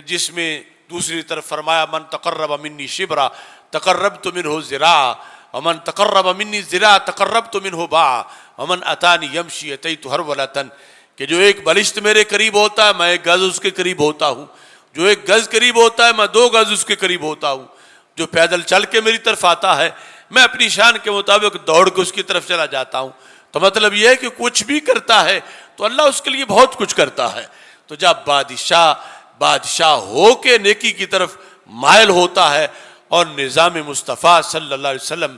جس میں دوسری طرف فرمایا من تقرب منی شبرا تقربت منہ ذراعا ومن تقرب منی ذراعا تقربت منہ باعا ومن اتانی یمشی اتیت ہرولۃ، کہ جو ایک بلشت میرے قریب ہوتا ہے میں ایک گز اس کے قریب ہوتا ہوں، جو ایک گز قریب ہوتا ہے میں 2 گز اس کے قریب ہوتا ہوں، جو پیدل چل کے میری طرف آتا ہے میں اپنی شان کے مطابق دوڑ کے اس کی طرف چلا جاتا ہوں۔ تو مطلب یہ ہے کہ کچھ بھی کرتا ہے تو اللہ اس کے لیے بہت کچھ کرتا ہے۔ تو جب بادشاہ ہو کے نیکی کی طرف مائل ہوتا ہے اور نظام مصطفیٰ صلی اللہ علیہ وسلم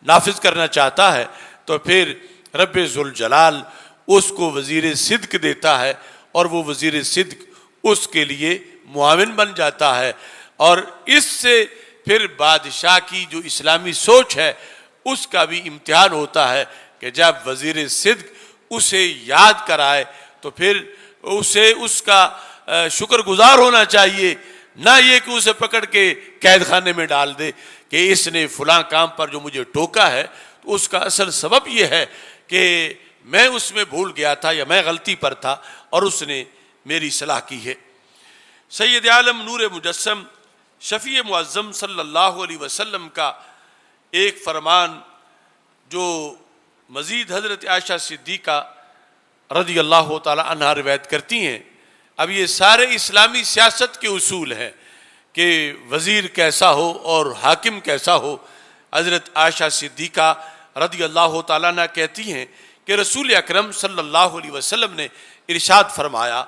نافذ کرنا چاہتا ہے تو پھر رب ذوالجلال اس کو وزیر صدق دیتا ہے اور وہ وزیر صدق اس کے لیے معاون بن جاتا ہے۔ اور اس سے پھر بادشاہ کی جو اسلامی سوچ ہے اس کا بھی امتحان ہوتا ہے کہ جب وزیر صدق اسے یاد کرائے تو پھر اسے اس کا شکر گزار ہونا چاہیے، نہ یہ کہ اسے پکڑ کے قید خانے میں ڈال دے کہ اس نے فلاں کام پر جو مجھے ٹوکا ہے تو اس کا اصل سبب یہ ہے کہ میں اس میں بھول گیا تھا یا میں غلطی پر تھا اور اس نے میری اصلاح کی ہے۔ سید عالم نور مجسم شفیع معظم صلی اللہ علیہ وسلم کا ایک فرمان جو مزید حضرت عائشہ صدیقہ رضی اللہ تعالی عنہا روایت کرتی ہیں۔ اب یہ سارے اسلامی سیاست کے اصول ہیں کہ وزیر کیسا ہو اور حاکم کیسا ہو۔ حضرت عائشہ صدیقہ رضی اللہ تعالیٰ عنہ کہتی ہیں کہ رسول اکرم صلی اللہ علیہ وسلم نے ارشاد فرمایا،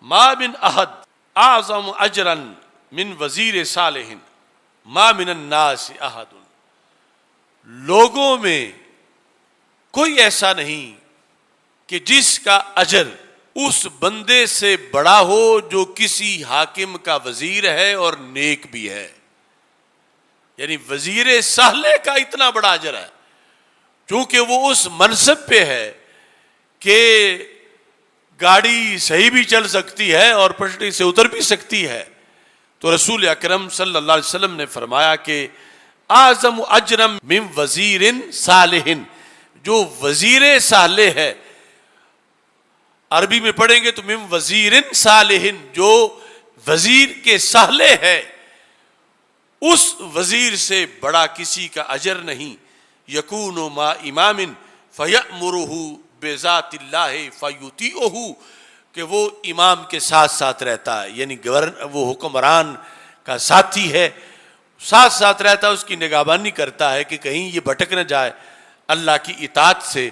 ما من احد اعظم اجرا من وزیر صالح ما من الناس احد، لوگوں میں کوئی ایسا نہیں کہ جس کا اجر اس بندے سے بڑا ہو جو کسی حاکم کا وزیر ہے اور نیک بھی ہے۔ یعنی وزیر صالح کا اتنا بڑا اجر ہے چونکہ وہ اس منصب پہ ہے کہ گاڑی صحیح بھی چل سکتی ہے اور پٹڑی سے اتر بھی سکتی ہے۔ تو رسول اکرم صلی اللہ علیہ وسلم نے فرمایا کہ اعظم اجرم من وزیر صالح، جو وزیر صالح ہے، عربی میں پڑھیں گے تو من وزیر صالح، جو وزیر کے صالح ہے، اس وزیر سے بڑا کسی کا اجر نہیں۔ یکون ما امام فیأمرہ بذات اللہ فیطیعہ، کہ وہ امام کے ساتھ ساتھ رہتا ہے، یعنی وہ حکمران کا ساتھی ہے، ساتھ ساتھ رہتا ہے، اس کی نگہبانی کرتا ہے کہ کہیں یہ بھٹک نہ جائے اللہ کی اطاعت سے،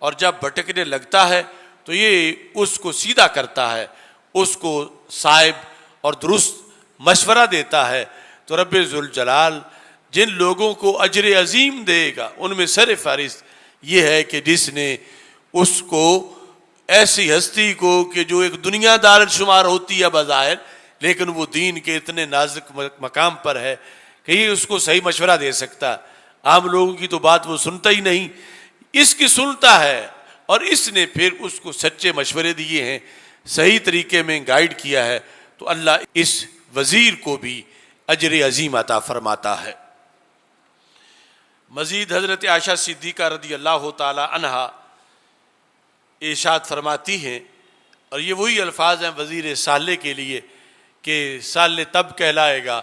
اور جب بھٹکنے لگتا ہے تو یہ اس کو سیدھا کرتا ہے، اس کو صائب اور درست مشورہ دیتا ہے۔ تو رب ذوالجلال جن لوگوں کو اجر عظیم دے گا ان میں سر فہرست یہ ہے کہ جس نے اس کو ایسی ہستی کو کہ جو ایک دنیا دار شمار ہوتی ہے بظاہر، لیکن وہ دین کے اتنے نازک مقام پر ہے کہ یہ اس کو صحیح مشورہ دے سکتا ہے۔ عام لوگوں کی تو بات وہ سنتا ہی نہیں، اس کی سنتا ہے، اور اس نے پھر اس کو سچے مشورے دیے ہیں، صحیح طریقے میں گائیڈ کیا ہے، تو اللہ اس وزیر کو بھی اجر عظیم عطا فرماتا ہے۔ مزید حضرت عائشہ صدیقہ رضی اللہ تعالی عنہا ارشاد فرماتی ہیں، اور یہ وہی الفاظ ہیں وزیر صالح کے لیے کہ صالح تب کہلائے گا،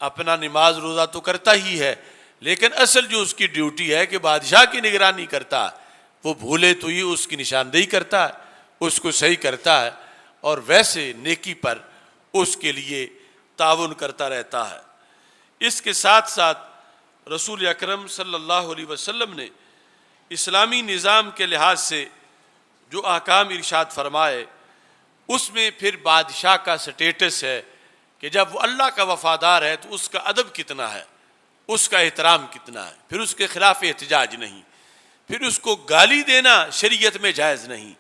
اپنا نماز روزہ تو کرتا ہی ہے لیکن اصل جو اس کی ڈیوٹی ہے کہ بادشاہ کی نگرانی کرتا ہے، وہ بھولے تو یہ اس کی نشاندہی کرتا ہے، اس کو صحیح کرتا ہے، اور ویسے نیکی پر اس کے لیے تعاون کرتا رہتا ہے۔ اس کے ساتھ ساتھ رسول اکرم صلی اللہ علیہ وسلم نے اسلامی نظام کے لحاظ سے جو احکام ارشاد فرمائے، اس میں پھر بادشاہ کا سٹیٹس ہے کہ جب وہ اللہ کا وفادار ہے تو اس کا ادب کتنا ہے، اس کا احترام کتنا ہے، پھر اس کے خلاف احتجاج نہیں، پھر اس کو گالی دینا شریعت میں جائز نہیں،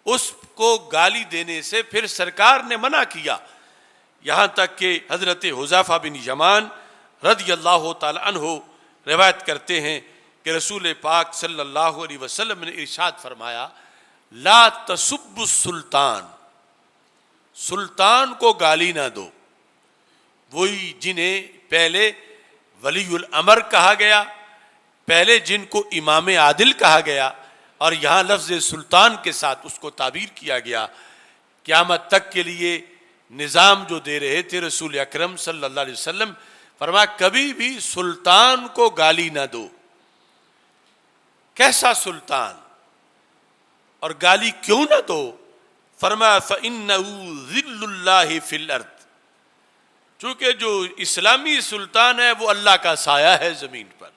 اس کو گالی دینے سے پھر سرکار نے منع کیا، یہاں تک کہ حضرت حذیفہ بن یمان رضی اللہ تعالی عنہ روایت کرتے ہیں کہ رسول پاک صلی اللہ علیہ وسلم نے ارشاد فرمایا، لا تسب السلطان، سلطان کو گالی نہ دو، وہی جنہیں پہلے ولی الامر کہا گیا، پہلے جن کو امام عادل کہا گیا، اور یہاں لفظ سلطان کے ساتھ اس کو تعبیر کیا گیا۔ قیامت تک کے لیے نظام جو دے رہے تھے رسول اکرم صلی اللہ علیہ وسلم، فرمایا کبھی بھی سلطان کو گالی نہ دو۔ کیسا سلطان اور گالی کیوں نہ دو؟ فرمایا فَإِنَّهُ ذِلُّ اللَّهِ فِي الْأَرْضِ، چونکہ جو اسلامی سلطان ہے وہ اللہ کا سایہ ہے زمین پر۔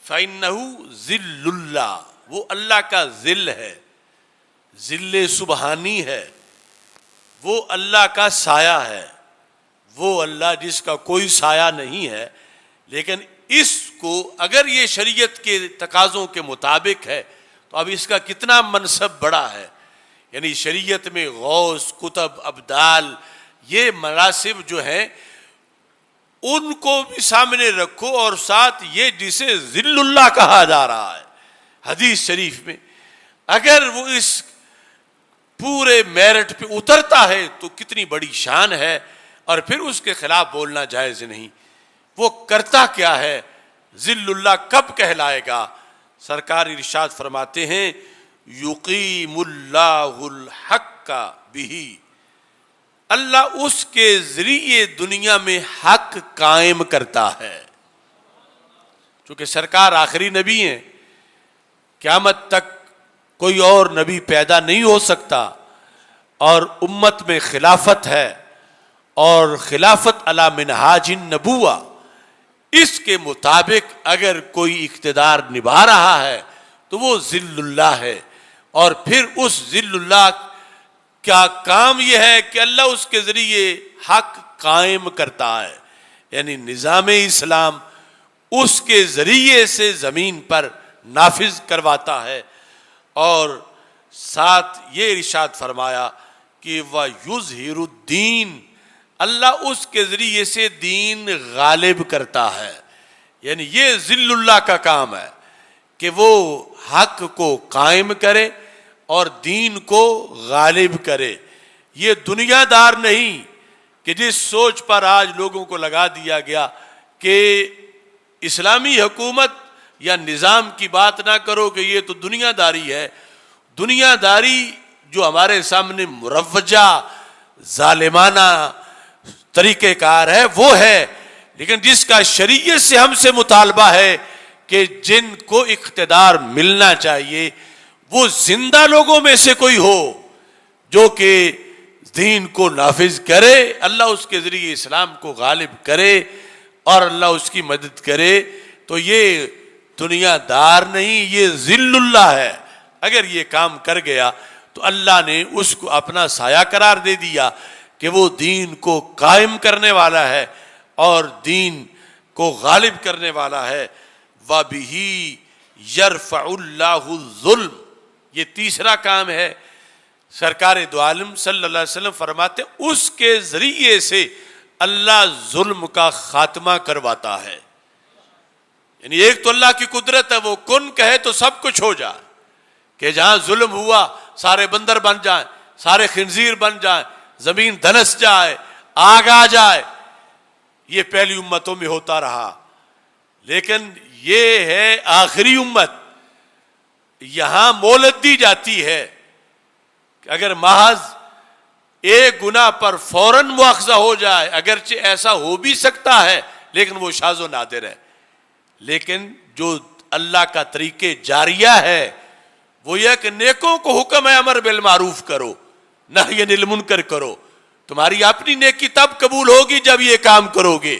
فَإِنَّهُ ذِلُّ اللَّهِ، وہ اللہ کا ذل ہے، ذل سبحانی ہے، وہ اللہ کا سایہ ہے، وہ اللہ جس کا کوئی سایہ نہیں ہے، لیکن اس کو اگر یہ شریعت کے تقاضوں کے مطابق ہے تو اب اس کا کتنا منصب بڑا ہے۔ یعنی شریعت میں غوث، قطب، ابدال، یہ مناصب جو ہیں ان کو بھی سامنے رکھو، اور ساتھ یہ جسے ذل اللہ کہا جا رہا ہے حدیث شریف میں، اگر وہ اس پورے میرٹ پہ اترتا ہے تو کتنی بڑی شان ہے۔ اور پھر اس کے خلاف بولنا جائز نہیں. وہ کرتا کیا ہے؟ ذل اللہ کب کہلائے گا؟ سرکار ارشاد فرماتے ہیں یقیم اللہ الحق بہ، اللہ اس کے ذریعے دنیا میں حق قائم کرتا ہے. چونکہ سرکار آخری نبی ہیں، قیامت تک کوئی اور نبی پیدا نہیں ہو سکتا، اور امت میں خلافت ہے، اور خلافت علی منہاج النبوہ، اس کے مطابق اگر کوئی اقتدار نبھا رہا ہے تو وہ ذل اللہ ہے. اور پھر اس ذل اللہ کا کام یہ ہے کہ اللہ اس کے ذریعے حق قائم کرتا ہے، یعنی نظام اسلام اس کے ذریعے سے زمین پر نافذ کرواتا ہے. اور ساتھ یہ ارشاد فرمایا کہ وَيُظْهِرُ الدِّينَ، اللہ اس کے ذریعے سے دین غالب کرتا ہے. یعنی یہ ذل اللہ کا کام ہے کہ وہ حق کو قائم کرے اور دین کو غالب کرے. یہ دنیا دار نہیں کہ جس سوچ پر آج لوگوں کو لگا دیا گیا کہ اسلامی حکومت یا نظام کی بات نہ کرو کہ یہ تو دنیا داری ہے. دنیا داری جو ہمارے سامنے مروجہ ظالمانہ طریقہ کار ہے وہ ہے، لیکن جس کا شریعت سے ہم سے مطالبہ ہے کہ جن کو اقتدار ملنا چاہیے وہ زندہ لوگوں میں سے کوئی ہو جو کہ دین کو نافذ کرے، اللہ اس کے ذریعے اسلام کو غالب کرے اور اللہ اس کی مدد کرے. تو یہ دنیا دار نہیں، یہ ذل اللہ ہے. اگر یہ کام کر گیا تو اللہ نے اس کو اپنا سایہ قرار دے دیا کہ وہ دین کو قائم کرنے والا ہے اور دین کو غالب کرنے والا ہے. وَبِهِ يَرْفَعُ اللَّهُ الظُّلْمَ، یہ تیسرا کام ہے. سرکار دو عالم صلی اللہ علیہ وسلم فرماتے اس کے ذریعے سے اللہ ظلم کا خاتمہ کرواتا ہے. یعنی ایک تو اللہ کی قدرت ہے، وہ کن کہے تو سب کچھ ہو جائے، کہ جہاں ظلم ہوا سارے بندر بن جائیں، سارے خنزیر بن جائیں، زمین دھنس جائے، آگ آ جائے. یہ پہلی امتوں میں ہوتا رہا، لیکن یہ ہے آخری امت. یہاں مہلت دی جاتی ہے کہ اگر محض ایک گناہ پر فوراً مواخذہ ہو جائے، اگرچہ ایسا ہو بھی سکتا ہے لیکن وہ شاذ و نادر ہے. لیکن جو اللہ کا طریقے جاریہ ہے وہ یہ کہ نیکوں کو حکم ہے امر بالمعروف کرو، نہی عن المنکر کرو. تمہاری اپنی نیکی تب قبول ہوگی جب یہ کام کرو گے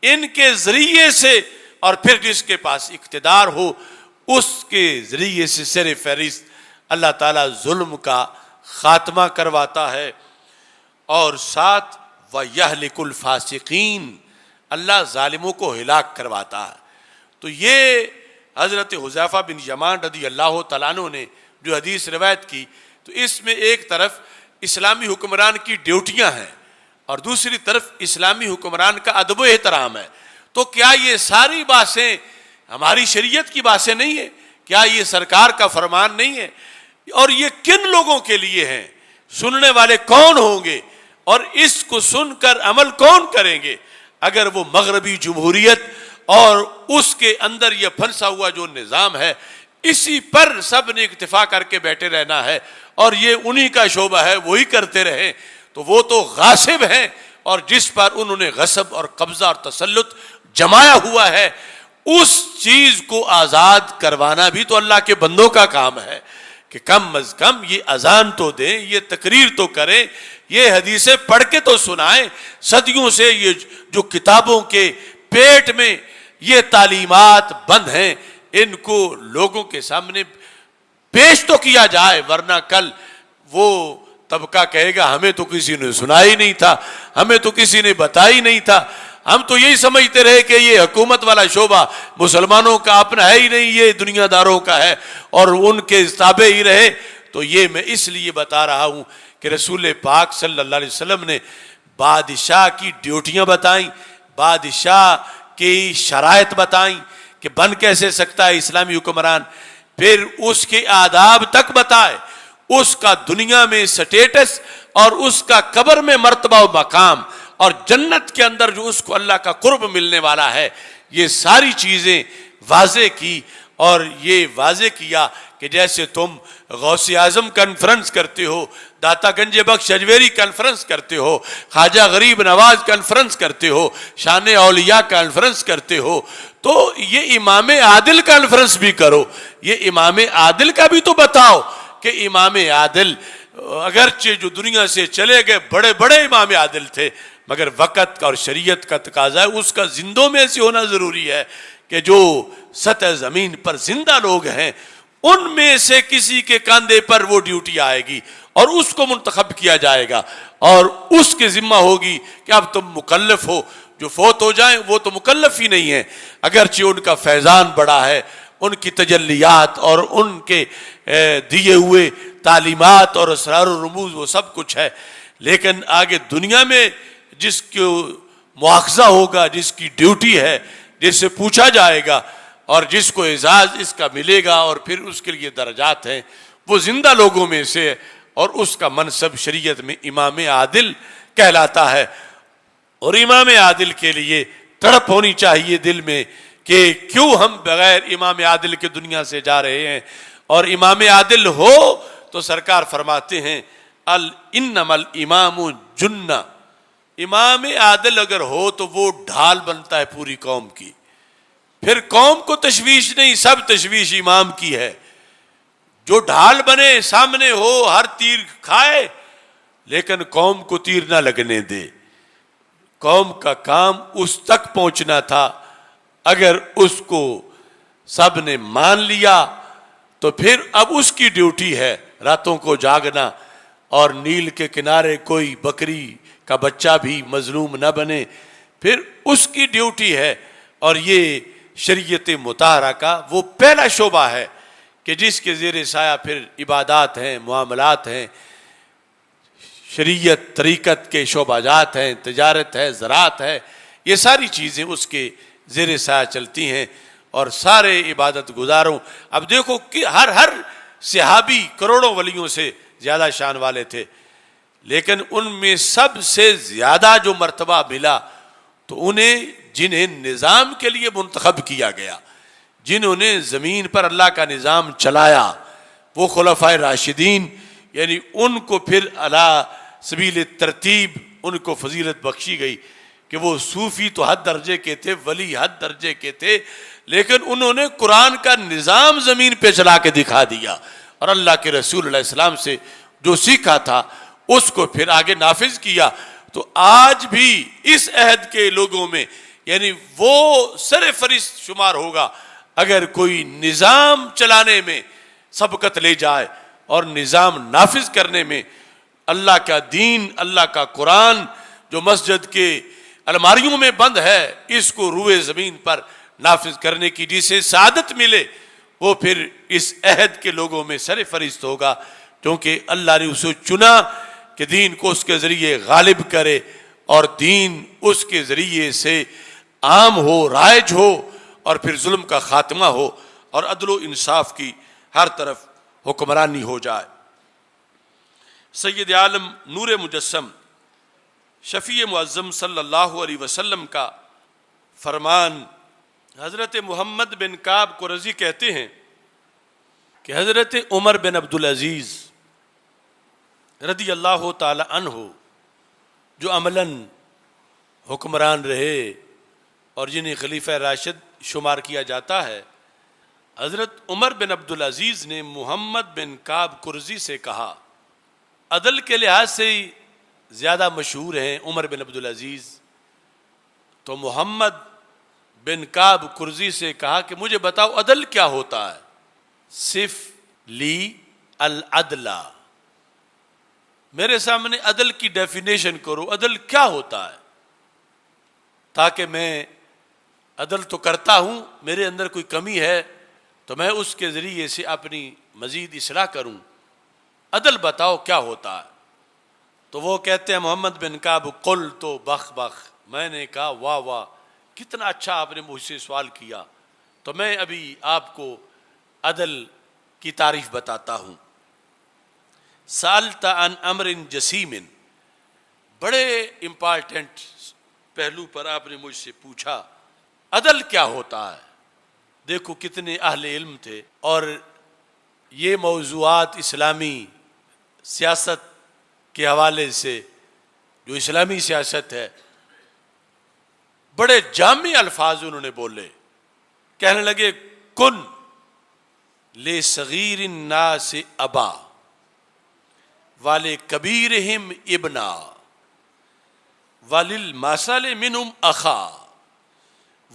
ان کے ذریعے سے، اور پھر جس کے پاس اقتدار ہو اس کے ذریعے سے سر فہرست اللہ تعالیٰ ظلم کا خاتمہ کرواتا ہے. اور ساتھ وَيَهْلِكُ الْفَاسِقِينَ، اللہ ظالموں کو ہلاک کرواتا ہے. تو یہ حضرت حذیفہ بن یمان رضی اللہ تعالیٰ عنہ نے جو حدیث روایت کی، تو اس میں ایک طرف اسلامی حکمران کی ڈیوٹیاں ہیں اور دوسری طرف اسلامی حکمران کا ادب و احترام ہے. تو کیا یہ ساری باتیں ہماری شریعت کی باتیں نہیں ہیں؟ کیا یہ سرکار کا فرمان نہیں ہے؟ اور یہ کن لوگوں کے لیے ہیں؟ سننے والے کون ہوں گے اور اس کو سن کر عمل کون کریں گے؟ اگر وہ مغربی جمہوریت اور اس کے اندر یہ پھنسا ہوا جو نظام ہے اسی پر سب نے اکتفا کر کے بیٹھے رہنا ہے اور یہ انہی کا شعبہ ہے وہی کرتے رہیں، تو وہ تو غاصب ہیں، اور جس پر انہوں نے غصب اور قبضہ اور تسلط جمایا ہوا ہے اس چیز کو آزاد کروانا بھی تو اللہ کے بندوں کا کام ہے کہ کم از کم یہ اذان تو دیں، یہ تقریر تو کریں، یہ حدیثیں پڑھ کے تو سنائیں. صدیوں سے یہ جو کتابوں کے پیٹ میں یہ تعلیمات بند ہیں ان کو لوگوں کے سامنے پیش تو کیا جائے، ورنہ کل وہ طبقہ کہے گا ہمیں تو کسی نے سنا ہی نہیں تھا، ہمیں تو کسی نے بتائی نہیں تھا، ہم تو یہی سمجھتے رہے کہ یہ حکومت والا شعبہ مسلمانوں کا اپنا ہے ہی نہیں، یہ دنیا داروں کا ہے اور ان کے تابع ہی رہے. تو یہ میں اس لیے بتا رہا ہوں کہ رسول پاک صلی اللہ علیہ وسلم نے بادشاہ کی ڈیوٹیاں بتائیں، بادشاہ کی شرائط بتائیں کہ بن کیسے سکتا ہے اسلامی حکمران، پھر اس کے آداب تک بتائے، اس کا دنیا میں سٹیٹس اور اس کا قبر میں مرتبہ و مقام اور جنت کے اندر جو اس کو اللہ کا قرب ملنے والا ہے، یہ ساری چیزیں واضح کی. اور یہ واضح کیا کہ جیسے تم غوث اعظم کانفرنس کرتے ہو، داتا گنج بخش اجمیری کانفرنس کرتے ہو، خواجہ غریب نواز کانفرنس کرتے ہو، شان اولیاء کانفرنس کرتے ہو، تو یہ امام عادل کانفرنس بھی کرو. یہ امام عادل کا بھی تو بتاؤ کہ امام عادل اگرچہ جو دنیا سے چلے گئے بڑے بڑے امام عادل تھے، مگر وقت اور شریعت کا تقاضا ہے اس کا زندوں میں ایسے ہونا ضروری ہے کہ جو سطح زمین پر زندہ لوگ ہیں ان میں سے کسی کے کاندھے پر وہ ڈیوٹی آئے گی اور اس کو منتخب کیا جائے گا اور اس کے ذمہ ہوگی کہ اب تم مکلف ہو. جو فوت ہو جائیں وہ تو مکلف ہی نہیں ہیں، اگرچہ ان کا فیضان بڑا ہے، ان کی تجلیات اور ان کے دیے ہوئے تعلیمات اور اسرار و رموز وہ سب کچھ ہے، لیکن آگے دنیا میں جس کو مواخذہ ہوگا، جس کی ڈیوٹی ہے، جس سے پوچھا جائے گا اور جس کو اعزاز اس کا ملے گا اور پھر اس کے لیے درجات ہیں، وہ زندہ لوگوں میں سے، اور اس کا منصب شریعت میں امام عادل کہلاتا ہے. اور امام عادل کے لیے تڑپ ہونی چاہیے دل میں کہ کیوں ہم بغیر امام عادل کے دنیا سے جا رہے ہیں. اور امام عادل ہو تو سرکار فرماتے ہیں انما الامام جنہ، امام عادل اگر ہو تو وہ ڈھال بنتا ہے پوری قوم کی. پھر قوم کو تشویش نہیں، سب تشویش امام کی ہے. جو ڈھال بنے، سامنے ہو، ہر تیر کھائے، لیکن قوم کو تیر نہ لگنے دے. قوم کا کام اس تک پہنچنا تھا، اگر اس کو سب نے مان لیا تو پھر اب اس کی ڈیوٹی ہے راتوں کو جاگنا، اور نیل کے کنارے کوئی بکری کا بچہ بھی مظلوم نہ بنے، پھر اس کی ڈیوٹی ہے. اور یہ شریعت مطہرہ کا وہ پہلا شعبہ ہے کہ جس کے زیر سایہ پھر عبادات ہیں، معاملات ہیں، شریعت طریقت کے شعبہ جات ہیں، تجارت ہے، زراعت ہے، یہ ساری چیزیں اس کے زیر سایہ چلتی ہیں. اور سارے عبادت گزاروں، اب دیکھو کہ ہر صحابی کروڑوں ولیوں سے زیادہ شان والے تھے، لیکن ان میں سب سے زیادہ جو مرتبہ ملا تو انہیں جنہیں نظام کے لیے منتخب کیا گیا، جنہوں نے زمین پر اللہ کا نظام چلایا، وہ خلفائے راشدین، یعنی ان کو پھر علی سبیل ترتیب ان کو فضیلت بخشی گئی کہ وہ صوفی تو حد درجے کے تھے، ولی حد درجے کے تھے، لیکن انہوں نے قرآن کا نظام زمین پہ چلا کے دکھا دیا اور اللہ کے رسول علیہ السلام سے جو سیکھا تھا اس کو پھر آگے نافذ کیا. تو آج بھی اس عہد کے لوگوں میں یعنی وہ سر فہرست شمار ہوگا اگر کوئی نظام چلانے میں سبقت لے جائے اور نظام نافذ کرنے میں اللہ کا دین، اللہ کا قرآن جو مسجد کے الماریوں میں بند ہے، اس کو روئے زمین پر نافذ کرنے کی جسے سعادت ملے، وہ پھر اس عہد کے لوگوں میں سر فہرست ہوگا، کیونکہ اللہ نے اسے چنا کہ دین کو اس کے ذریعے غالب کرے اور دین اس کے ذریعے سے عام ہو، رائج ہو، اور پھر ظلم کا خاتمہ ہو اور عدل و انصاف کی ہر طرف حکمرانی ہو جائے. سید عالم نور مجسم شفیع معظم صلی اللہ علیہ وسلم کا فرمان، حضرت محمد بن کعب قرظی کہتے ہیں کہ حضرت عمر بن عبدالعزیز رضی اللہ تعالی عنہ جو عملاً حکمران رہے اور جنہیں خلیفہ راشد شمار کیا جاتا ہے، حضرت عمر بن عبدالعزیز نے محمد بن کعب قرظی سے کہا، عدل کے لحاظ سے زیادہ مشہور ہیں عمر بن عبدالعزیز، تو محمد بن کعب قرظی سے کہا کہ مجھے بتاؤ عدل کیا ہوتا ہے. صف لی العدلہ، میرے سامنے عدل کی ڈیفینیشن کرو، عدل کیا ہوتا ہے، تاکہ میں عدل تو کرتا ہوں، میرے اندر کوئی کمی ہے تو میں اس کے ذریعے سے اپنی مزید اصلاح کروں. عدل بتاؤ کیا ہوتا ہے. تو وہ کہتے ہیں محمد بن کعب قل تو بخ بخ، میں نے کہا واہ واہ کتنا اچھا آپ نے مجھ سے سوال کیا، تو میں ابھی آپ کو عدل کی تعریف بتاتا ہوں. سالت عن امر جسیم، بڑے امپارٹنٹ پہلو پر آپ نے مجھ سے پوچھا عدل کیا ہوتا ہے. دیکھو کتنے اہل علم تھے، اور یہ موضوعات اسلامی سیاست کے حوالے سے، جو اسلامی سیاست ہے، بڑے جامع الفاظ انہوں نے بولے. کہنے لگے کن لصغیر الناس ابا ولکبیرہم ابنا وللمثل منہم اخا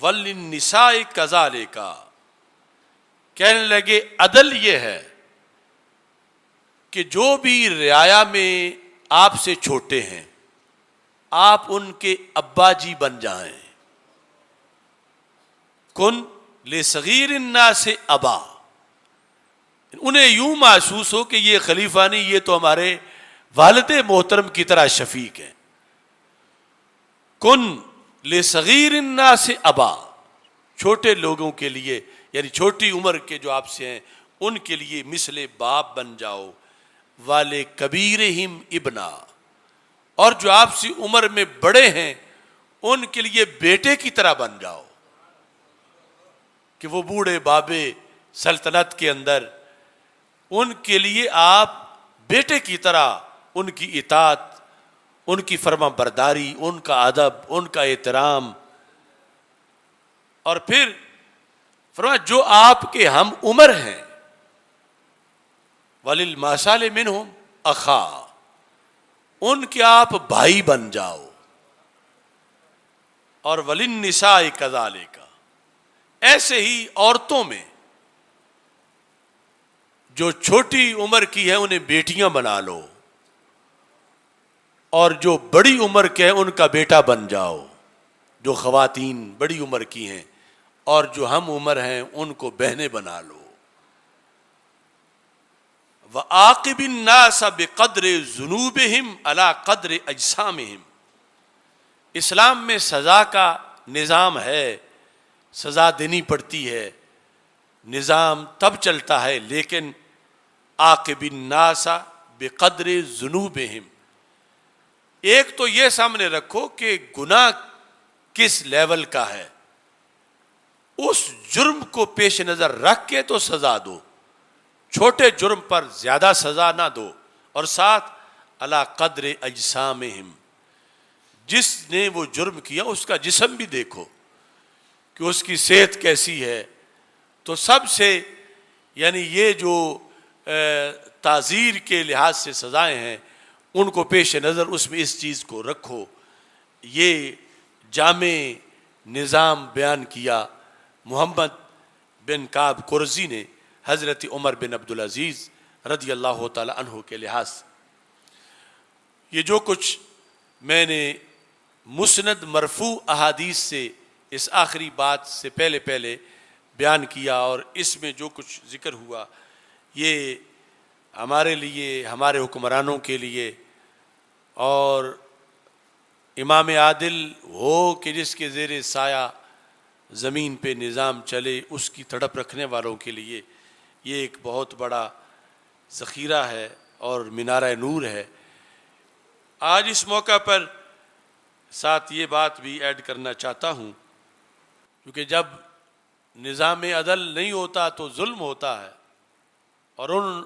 وللنساء کذالک. کہنے لگے عدل یہ ہے کہ جو بھی رعایا میں آپ سے چھوٹے ہیں آپ ان کے ابا جی بن جائیں. کن لصغیر الناس ابا، انہیں یوں محسوس ہو کہ یہ خلیفہ نہیں، یہ تو ہمارے والد محترم کی طرح شفیق ہیں. کن لصغیر الناس ابا، چھوٹے لوگوں کے لیے، یعنی چھوٹی عمر کے جو آپ سے ہیں ان کے لیے مثل باپ بن جاؤ. والے کبیرہم ابنا، اور جو آپ سے عمر میں بڑے ہیں ان کے لیے بیٹے کی طرح بن جاؤ، کہ وہ بوڑھے بابے سلطنت کے اندر ان کے لیے آپ بیٹے کی طرح ان کی اطاعت، ان کی فرما برداری، ان کا ادب، ان کا احترام. اور پھر فرمایا جو آپ کے ہم عمر ہیں وللمثل منہم اخا، ان کے آپ بھائی بن جاؤ. اور وللنساء کذالک، ایسے ہی عورتوں میں جو چھوٹی عمر کی ہے انہیں بیٹیاں بنا لو، اور جو بڑی عمر کے ہیں ان کا بیٹا بن جاؤ. جو خواتین بڑی عمر کی ہیں اور جو ہم عمر ہیں ان کو بہنیں بنا لو. وَعَاقِبِ النَّاسَ بِقَدْرِ ذُنُوبِهِمْ عَلَى قَدْرِ أَجْسَامِهِمْ. اسلام میں سزا کا نظام ہے، سزا دینی پڑتی ہے، نظام تب چلتا ہے، لیکن عاقب الناس بقدر ذنوبہم. ایک تو یہ سامنے رکھو کہ گناہ کس لیول کا ہے، اس جرم کو پیش نظر رکھ کے تو سزا دو. چھوٹے جرم پر زیادہ سزا نہ دو، اور ساتھ علی قدر اجسامہم، جس نے وہ جرم کیا اس کا جسم بھی دیکھو کہ اس کی صحت کیسی ہے. تو سب سے یعنی یہ جو تعزیر کے لحاظ سے سزائیں ہیں ان کو پیش نظر اس میں اس چیز کو رکھو. یہ جامع نظام بیان کیا محمد بن کعب قرظی نے حضرت عمر بن عبدالعزیز رضی اللہ تعالی عنہ کے لحاظ سے. یہ جو کچھ میں نے مسند مرفوع احادیث سے اس آخری بات سے پہلے بیان کیا، اور اس میں جو کچھ ذکر ہوا یہ ہمارے لیے، ہمارے حکمرانوں کے لیے، اور امام عادل ہو کہ جس کے زیر سایہ زمین پہ نظام چلے اس کی تڑپ رکھنے والوں کے لیے یہ ایک بہت بڑا ذخیرہ ہے اور مینارہ نور ہے. آج اس موقع پر ساتھ یہ بات بھی ایڈ کرنا چاہتا ہوں، کیونکہ جب نظام عدل نہیں ہوتا تو ظلم ہوتا ہے، اور ان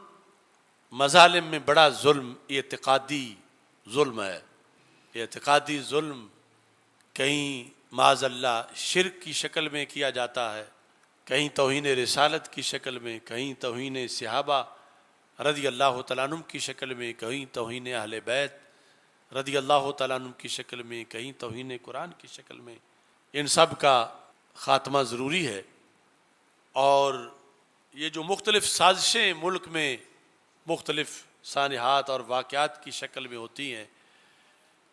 مظالم میں بڑا ظلم اعتقادی ظلم ہے. اعتقادی ظلم کہیں معاذ اللہ شرک کی شکل میں کیا جاتا ہے، کہیں توہین رسالت کی شکل میں، کہیں توہین صحابہ رضی اللہ تعالیٰ عنہ کی شکل میں، کہیں توہین اہل بیت رضی اللہ تعالیٰ عنہ کی شکل میں، کہیں توہین قرآن کی شکل میں. ان سب کا خاتمہ ضروری ہے. اور یہ جو مختلف سازشیں ملک میں مختلف سانحات اور واقعات کی شکل میں ہوتی ہیں،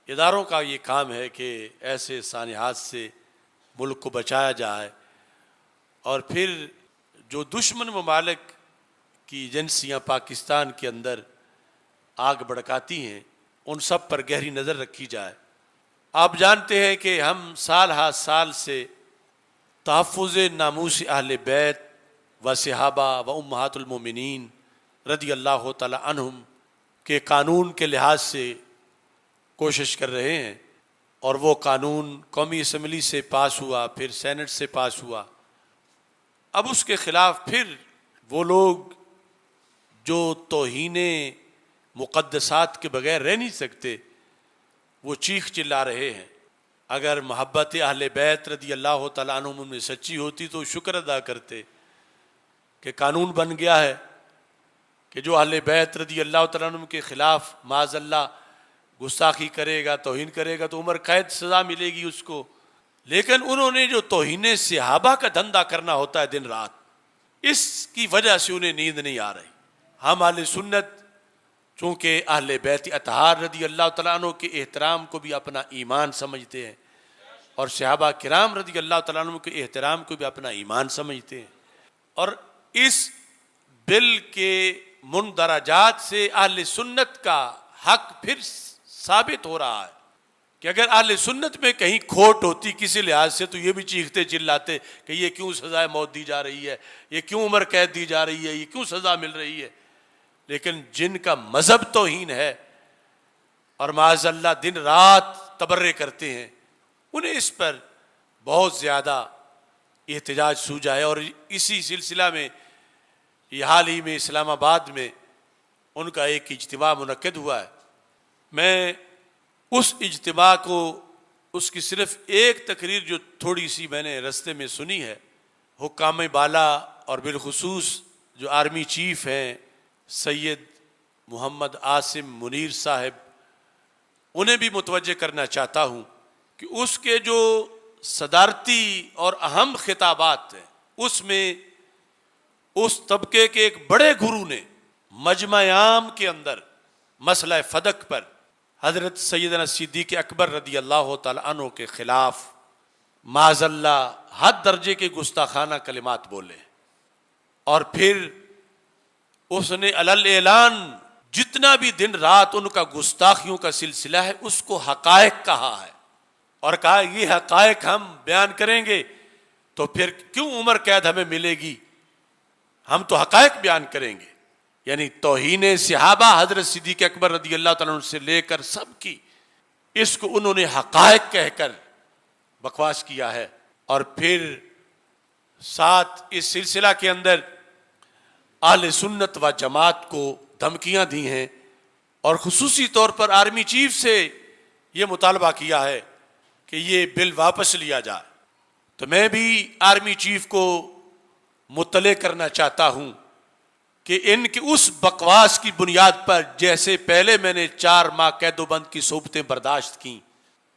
اداروں کا یہ کام ہے کہ ایسے سانحات سے ملک کو بچایا جائے. اور پھر جو دشمن ممالک کی ایجنسیاں پاکستان کے اندر آگ بھڑکاتی ہیں ان سب پر گہری نظر رکھی جائے. آپ جانتے ہیں کہ ہم سال ہا سال سے تحفظ ناموس اہل بیت و صحابہ و امہات المومنین رضی اللہ تعالی عنہم کے قانون کے لحاظ سے کوشش کر رہے ہیں، اور وہ قانون قومی اسمبلی سے پاس ہوا، پھر سینٹ سے پاس ہوا. اب اس کے خلاف پھر وہ لوگ جو توہین مقدسات کے بغیر رہ نہیں سکتے، وہ چیخ چلا رہے ہیں. اگر محبت اہل بیت رضی اللہ تعالیٰ عنہم میں سچی ہوتی تو شکر ادا کرتے کہ قانون بن گیا ہے کہ جو اہل بیت رضی اللہ تعالیٰ عنہم کے خلاف معاذ اللہ گستاخی کرے گا، توہین کرے گا تو عمر قید سزا ملے گی اس کو. لیکن انہوں نے جو توہین صحابہ کا دھندا کرنا ہوتا ہے دن رات، اس کی وجہ سے انہیں نیند نہیں آ رہی. ہم اہل سنت چونکہ اہل بیت اطہار رضی اللہ تعالیٰ عنہ کے احترام کو بھی اپنا ایمان سمجھتے ہیں، اور صحابہ کرام رضی اللہ تعالیٰ عنہ کے احترام کو بھی اپنا ایمان سمجھتے ہیں. اور اس بل کے مندرجات سے اہل سنت کا حق پھر ثابت ہو رہا ہے کہ اگر اہل سنت میں کہیں کھوٹ ہوتی کسی لحاظ سے تو یہ بھی چیختے چلاتے کہ یہ کیوں سزائے موت دی جا رہی ہے، یہ کیوں عمر قید دی جا رہی ہے، یہ کیوں سزا مل رہی ہے. لیکن جن کا مذہب توہین ہے اور معاذ اللہ دن رات تبرئے کرتے ہیں، انہیں اس پر بہت زیادہ احتجاج سوجا ہے. اور اسی سلسلہ میں یہ حال ہی میں اسلام آباد میں ان کا ایک اجتماع منعقد ہوا ہے. میں اس اجتماع کو، اس کی صرف ایک تقریر جو تھوڑی سی میں نے رستے میں سنی ہے، حکام بالا اور بالخصوص جو آرمی چیف ہیں سید محمد عاصم منیر صاحب، انہیں بھی متوجہ کرنا چاہتا ہوں کہ اس کے جو صدارتی اور اہم خطابات ہیں اس میں اس طبقے کے ایک بڑے گرو نے مجمع عام کے اندر مسئلہ فدق پر حضرت سیدنا صدیق اکبر رضی اللہ تعالی عنہ کے خلاف معاذ اللہ حد درجے کے گستاخانہ کلمات بولے، اور پھر اس نے علل اعلان جتنا بھی دن رات ان کا گستاخیوں کا سلسلہ ہے اس کو حقائق کہا ہے، اور کہا یہ حقائق ہم بیان کریں گے تو پھر کیوں عمر قید ہمیں ملے گی، ہم تو حقائق بیان کریں گے. یعنی توہین صحابہ حضرت صدیق اکبر رضی اللہ تعالیٰ عنہ سے لے کر سب کی، اس کو انہوں نے حقائق کہہ کر بکواس کیا ہے. اور پھر ساتھ اس سلسلہ کے اندر اہل سنت و جماعت کو دھمکیاں دی ہیں، اور خصوصی طور پر آرمی چیف سے یہ مطالبہ کیا ہے کہ یہ بل واپس لیا جائے. تو میں بھی آرمی چیف کو مطلع کرنا چاہتا ہوں کہ ان کی اس بکواس کی بنیاد پر جیسے پہلے میں نے 4 ماہ قید و بند کی صحبتیں برداشت کیں،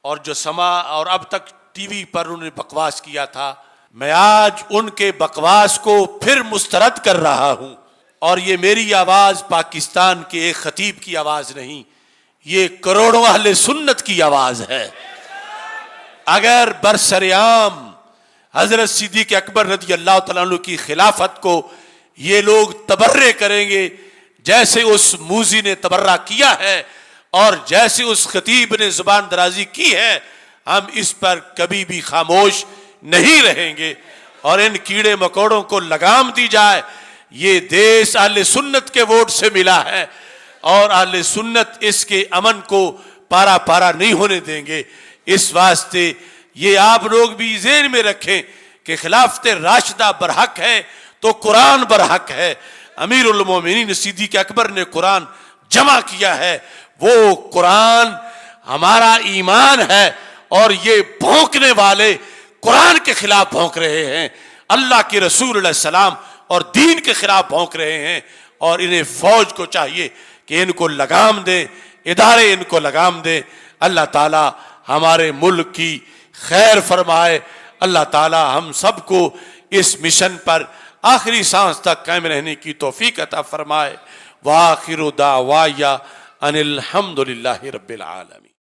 اور جو سما اور اب تک ٹی وی پر انہوں نے بکواس کیا تھا، میں آج ان کے بکواس کو پھر مسترد کر رہا ہوں. اور یہ میری آواز پاکستان کے ایک خطیب کی آواز نہیں، یہ کروڑوں اہل سنت کی آواز ہے. اگر برسرعام حضرت صدیق اکبر رضی اللہ تعالیٰ عنہ کی خلافت کو یہ لوگ تبرئے کریں گے جیسے اس موذی نے تبرہ کیا ہے اور جیسے اس خطیب نے زبان درازی کی ہے، ہم اس پر کبھی بھی خاموش نہیں رہیں گے. اور ان کیڑے مکوڑوں کو لگام دی جائے. یہ دیش اہل سنت کے ووٹ سے ملا ہے، اور اہل سنت اس کے امن کو پارا پارا نہیں ہونے دیں گے. اس واسطے یہ آپ لوگ بھی ذہن میں رکھیں کہ خلافت راشدہ برحق ہے تو قرآن برحق ہے. امیر المومنین صدیق اکبر نے قرآن جمع کیا ہے، وہ قرآن ہمارا ایمان ہے، اور یہ بھونکنے والے قرآن کے خلاف بھونک رہے ہیں، اللہ کے رسول علیہ السلام اور دین کے خلاف بھونک رہے ہیں. اور انہیں فوج کو چاہیے کہ ان کو لگام دیں، ادارے ان کو لگام دیں. اللہ تعالی ہمارے ملک کی خیر فرمائے. اللہ تعالی ہم سب کو اس مشن پر آخری سانس تک قائم رہنے کی توفیق عطا فرمائے. وآخر دعوایا ان الحمد للہ رب العالمین.